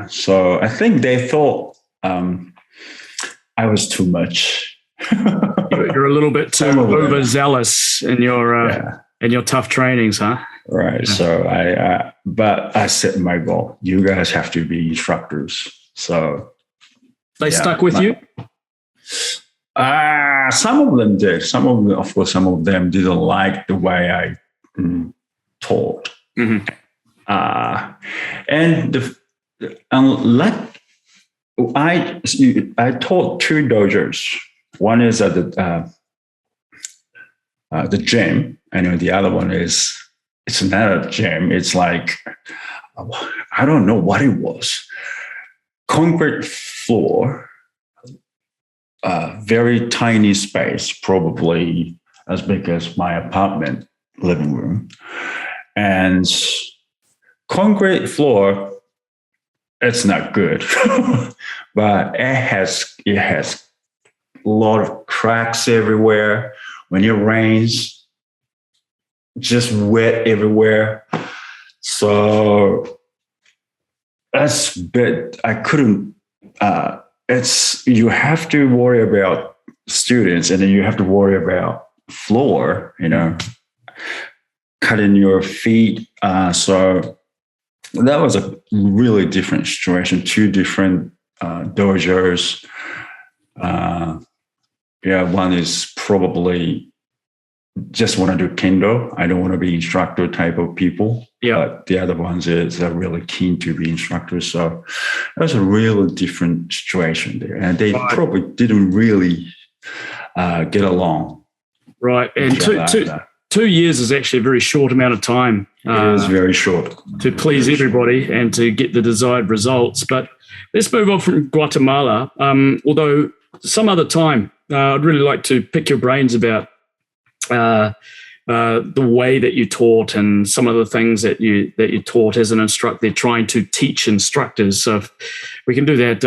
So I think they thought I was too much. You're a little bit too overzealous in your tough trainings, huh? Right. Yeah. So but I set my goal. You guys have to be instructors. So they stuck with you? Some of them did. Some of them didn't like the way I taught. Mm-hmm. I taught two dojos. One is at the gym, and the other one it's not a gym. It's like, I don't know what it was. Concrete floor, very tiny space, probably as big as my apartment living room. And concrete floor, it's not good, but it has a lot of cracks everywhere. When it rains, just wet everywhere. So that's bit. I couldn't. You have to worry about students, and then you have to worry about floor. Cutting your feet. So that was a really different situation. Two different dojos. One is probably just want to do kendo. I don't want to be instructor type of people. Yeah. But the other ones is really keen to be instructors. So that's a really different situation there. And they probably didn't really get along. Right. And 2 years is actually a very short amount of time. It is very short. To please everybody and to get the desired results. But let's move on from Guatemala. Although some other time, I'd really like to pick your brains about the way that you taught and some of the things that you taught as an instructor, trying to teach instructors. So if we can do that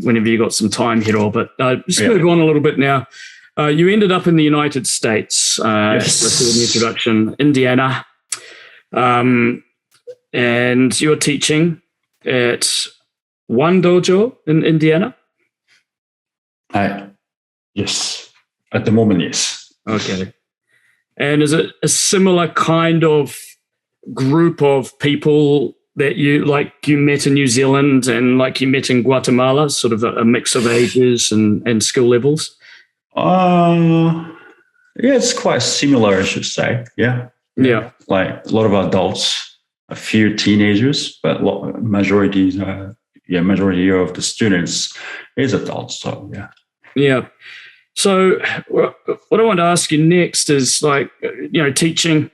whenever you got some time, Hiro. But just move on a little bit now. You ended up in the United States. Yes. Let's do an introduction. Indiana. And you're teaching at one dojo in Indiana? Yes. At the moment, yes. Okay. And is it a similar kind of group of people that you met in New Zealand and like you met in Guatemala, sort of a mix of ages and skill levels? Yeah, it's quite similar, I should say. Yeah. Like a lot of adults, a few teenagers, but majority of the students is adults. So yeah. Yeah. So what I want to ask you next is teaching.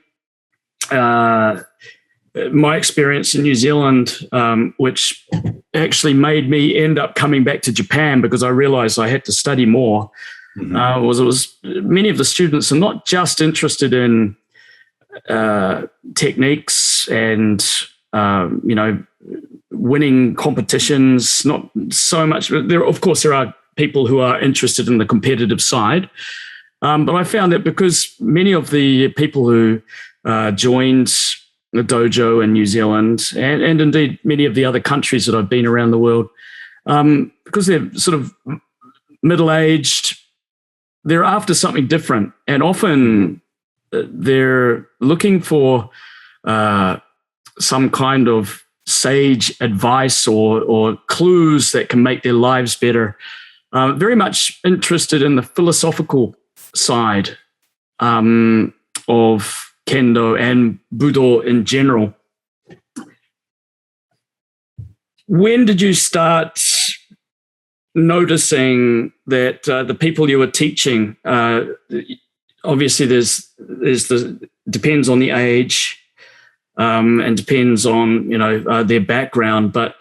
My experience in New Zealand, which actually made me end up coming back to Japan because I realized I had to study more. Mm-hmm. Was many of the students are not just interested in techniques and winning competitions. Not so much. There are people who are interested in the competitive side, but I found that because many of the people who joined the dojo in New Zealand and indeed many of the other countries that I've been around the world, because they're sort of middle-aged, they're after something different, and often they're looking for some kind of sage advice or clues that can make their lives better. Very much interested in the philosophical side of kendo and budo in general. When did you start noticing that the people you were teaching, obviously depends on the age and depends on, their background, but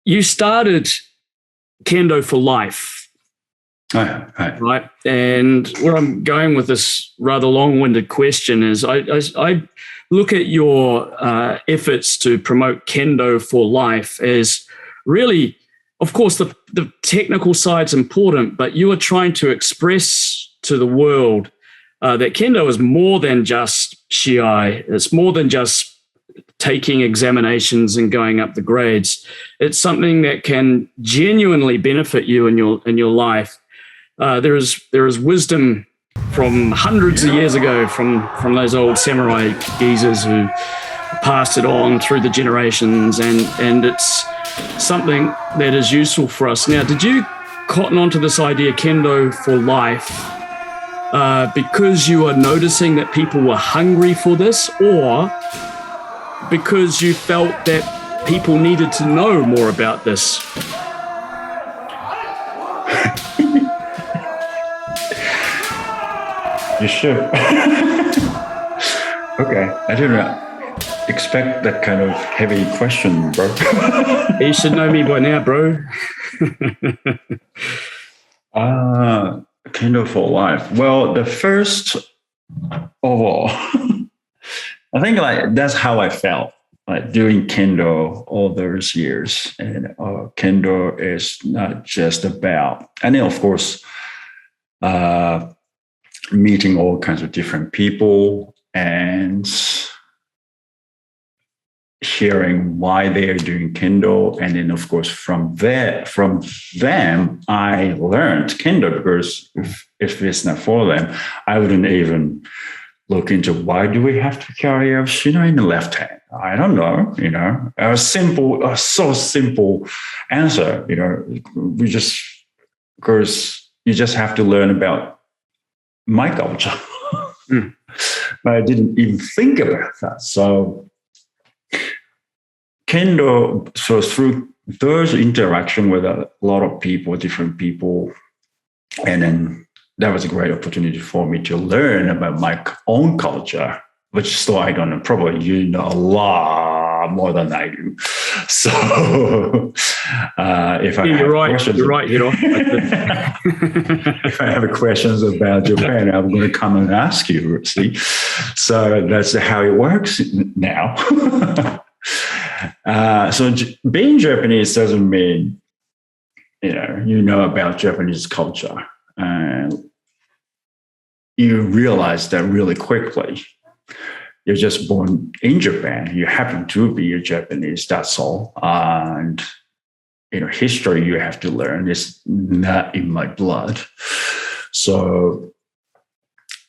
you started Kendo for life. Right. And where I'm going with this rather long-winded question is I look at your efforts to promote Kendo for life as really, of course, the technical side's important, but you are trying to express to the world that Kendo is more than just shiai. It's more than just taking examinations and going up the grades. It's something that can genuinely benefit you in your life. There is wisdom from hundreds of years ago from those old samurai geezers who passed it on through the generations, and it's something that is useful for us. Now, did you cotton onto this idea, Kendo for life, because you are noticing that people were hungry for this, or because you felt that people needed to know more about this? You sure? Okay, I didn't expect that kind of heavy question, bro. You should know me by now, bro. Kendo for life. Well, the first of all, I think that's how I felt doing Kendo all those years. And Kendo is not just about, and then of course, meeting all kinds of different people and hearing why they are doing Kendo. And then, of course, from them, I learned Kendo, because if it's not for them, I wouldn't even look into why do we have to carry our bushido in the left hand. I don't know, a so simple answer, because you just have to learn about my culture. But I didn't even think about that. So Kendo, so through those interaction with a lot of people, different people, and then that was a great opportunity for me to learn about my own culture, which still I don't know, probably you know a lot more than I do. So if I you're right, Hiro. If I have questions about Japan, I'm going to come and ask you. See, so that's how it works now. So being Japanese doesn't mean you know about Japanese culture. You realize that really quickly. You're just born in Japan. You happen to be a Japanese. That's all. And history you have to learn is not in my blood. So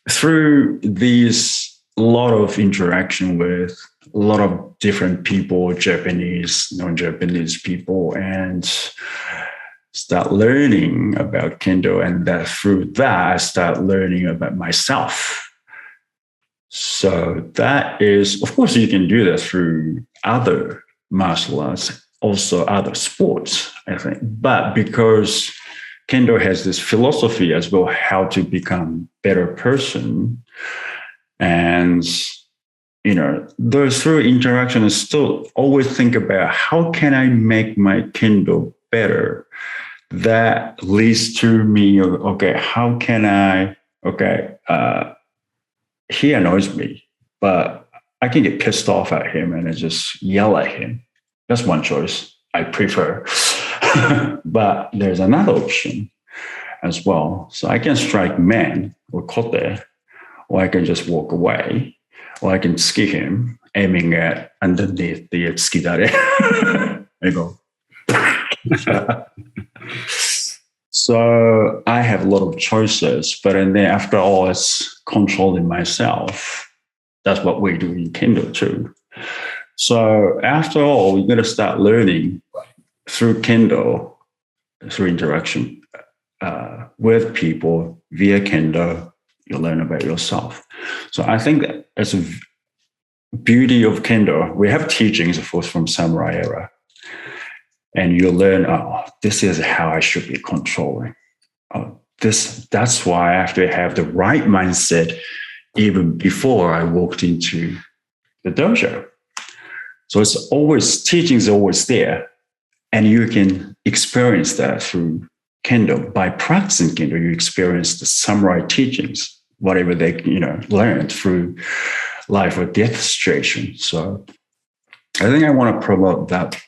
through these lot of interaction with a lot of different people, Japanese, non-Japanese people, and start learning about Kendo, and that through that I start learning about myself. So that is, of course, you can do that through other martial arts, also other sports, I think. But because Kendo has this philosophy as well, how to become a better person, and those through interaction, I still always think about how can I make my Kendo better. That leads to me, okay, how can I, he annoys me, but I can get pissed off at him and I just yell at him. That's one choice I prefer. But there's another option as well. So I can strike man or kote, or I can just walk away, or I can ski him, aiming at underneath the skidare. I go. So I have a lot of choices, but then after all, it's controlling myself. That's what we do in Kendo too. So after all, we're going to start learning through Kendo, through interaction with people via Kendo. You learn about yourself. So I think that as a beauty of Kendo, we have teachings, of course, from samurai era. and you learn, oh, this is how I should be controlling. That's why I have to have the right mindset even before I walked into the dojo. So it's always, teaching is always there. And you can experience that through Kendo. By practicing Kendo, you experience the samurai teachings, whatever they learned through life or death situation. So I think I want to promote that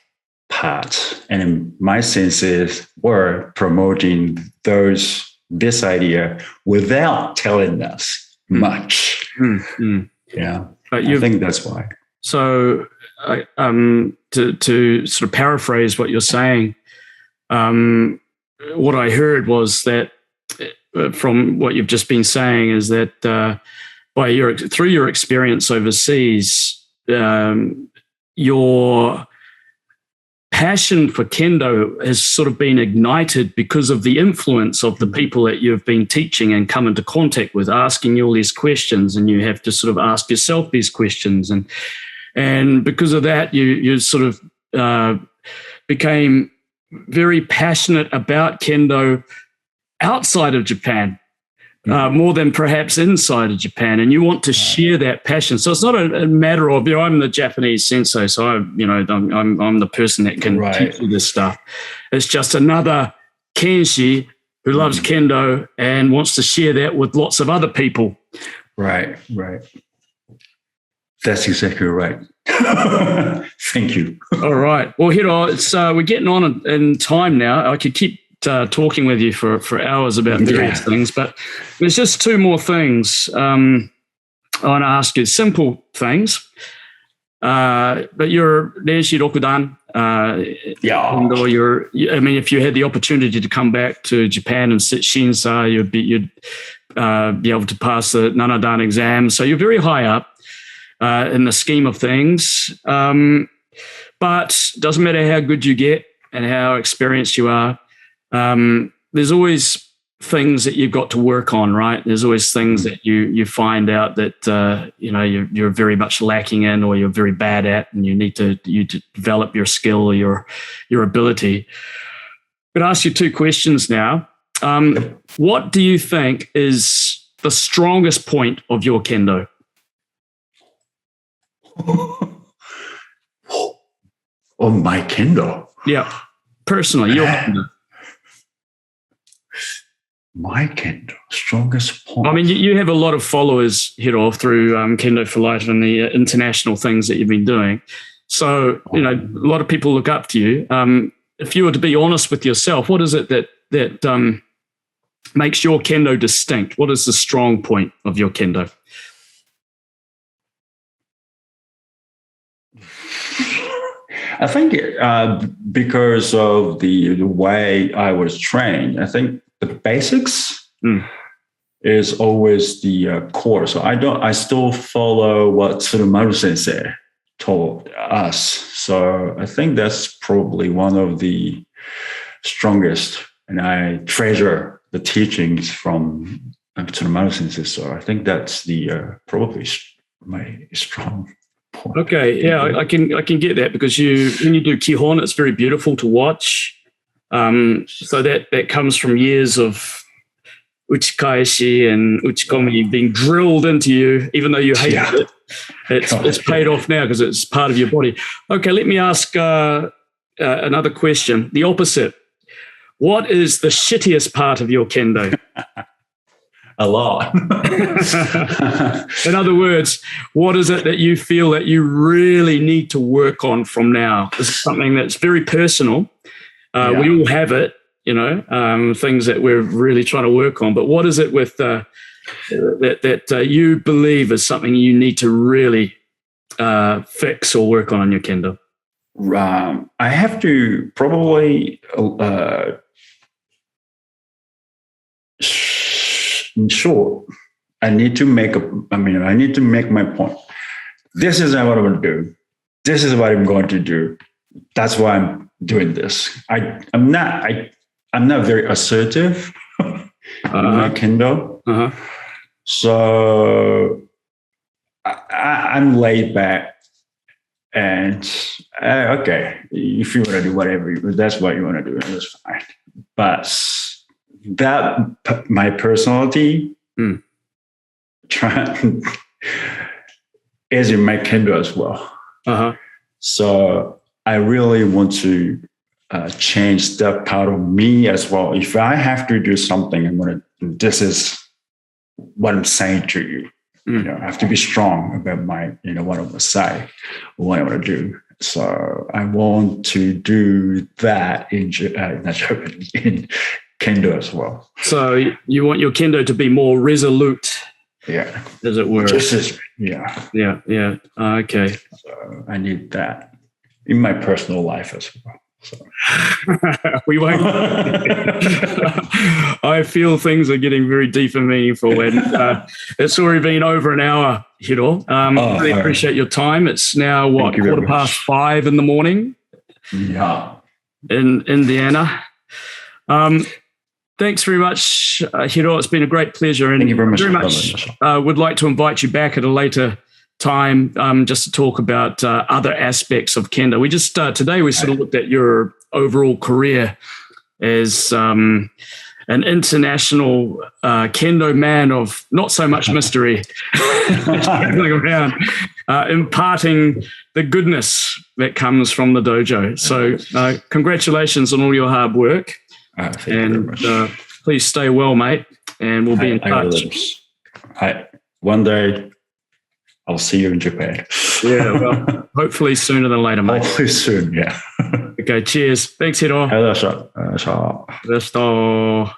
part. And in my sense is we're promoting this idea without telling us much. Yeah, I think that's why. So to sort of paraphrase what you're saying, what I heard was that from what you've just been saying is that through your experience overseas, your passion for Kendo has sort of been ignited because of the influence of the people that you've been teaching and come into contact with, asking you all these questions, and you have to sort of ask yourself these questions. And because of that, you sort of became very passionate about Kendo outside of Japan, more than perhaps inside of Japan, and you want to share that passion. So it's not a matter of, I'm the Japanese sensei, so I'm the person that can teach you this stuff. It's just another kenshi who loves Kendo and wants to share that with lots of other people. Right. That's exactly right. Thank you. All right. Well, Hiro, we're getting on in time now. I could keep talking with you for hours about various things, but there's just two more things I want to ask you. Simple things. But you're Nenshi Rokudan. If you had the opportunity to come back to Japan and sit Shinsa, you'd be able to pass the Nanadan exam. So you're very high up in the scheme of things. But doesn't matter how good you get and how experienced you are, there's always things that you've got to work on, right? There's always things that you find out that you're very much lacking in, or you're very bad at, and you need to develop your skill or your ability. I'm going to ask you two questions now. What do you think is the strongest point of your Kendo? Oh, my Kendo. Yeah, personally, your Kendo. My Kendo, strongest point. I mean, you have a lot of followers, Hiro, through Kendo for Life and the international things that you've been doing. So, a lot of people look up to you. If you were to be honest with yourself, what is it that makes your Kendo distinct? What is the strong point of your Kendo? I think because of the way I was trained, I think the basics is always the core. So I still follow what Tsurumaru Sensei told us. So I think that's probably one of the strongest, and I treasure the teachings from Tsurumaru Sensei. So I think that's the probably my strong point. Okay, yeah, I can get that, because when you do Kihon, it's very beautiful to watch. So that comes from years of uchikaeshi and uchikomi being drilled into you, even though you hated it. It's paid off now because it's part of your body. Okay, let me ask another question. The opposite. What is the shittiest part of your Kendo? A lot. In other words, what is it that you feel that you really need to work on from now? This is something that's very personal. We all have it, things that we're really trying to work on. But what is it with that you believe is something you need to really fix or work on in your Kendo? I have to probably in short, I need to make my point. This is what I'm going to do. This is what I'm going to do. That's why I'm doing this. I'm not very assertive in my Kendo. So I'm laid back, And okay, if you want to do whatever, that's what you want to do, that's fine. But my personality is in my kendo as well. So I really want to change that part of me as well. If I have to do something, this is what I'm saying to you. You know, I have to be strong about my, what I want to say, what I want to do. So I want to do that in kendo as well. So you want your kendo to be more resolute, as it were. Okay. So I need that in my personal life as well. So. We won't. I feel things are getting very deep and meaningful, and it's already been over an hour, Hiro. I appreciate your time. It's now 5:15 in the morning. Yeah, in Indiana. Thanks very much, Hiro. It's been a great pleasure, and thank you very much. Would like to invite you back at a later time just to talk about other aspects of kendo. We just today we sort of looked at your overall career as an international kendo man of not so much mystery, traveling around, imparting the goodness that comes from the dojo. So congratulations on all your hard work, and please stay well, mate, and we'll be in touch. One day I'll see you in Japan. Yeah, well, hopefully sooner than later, mate. Hopefully soon, yeah. Okay, cheers. Thanks, Hiro. ありがとうございました。Resto.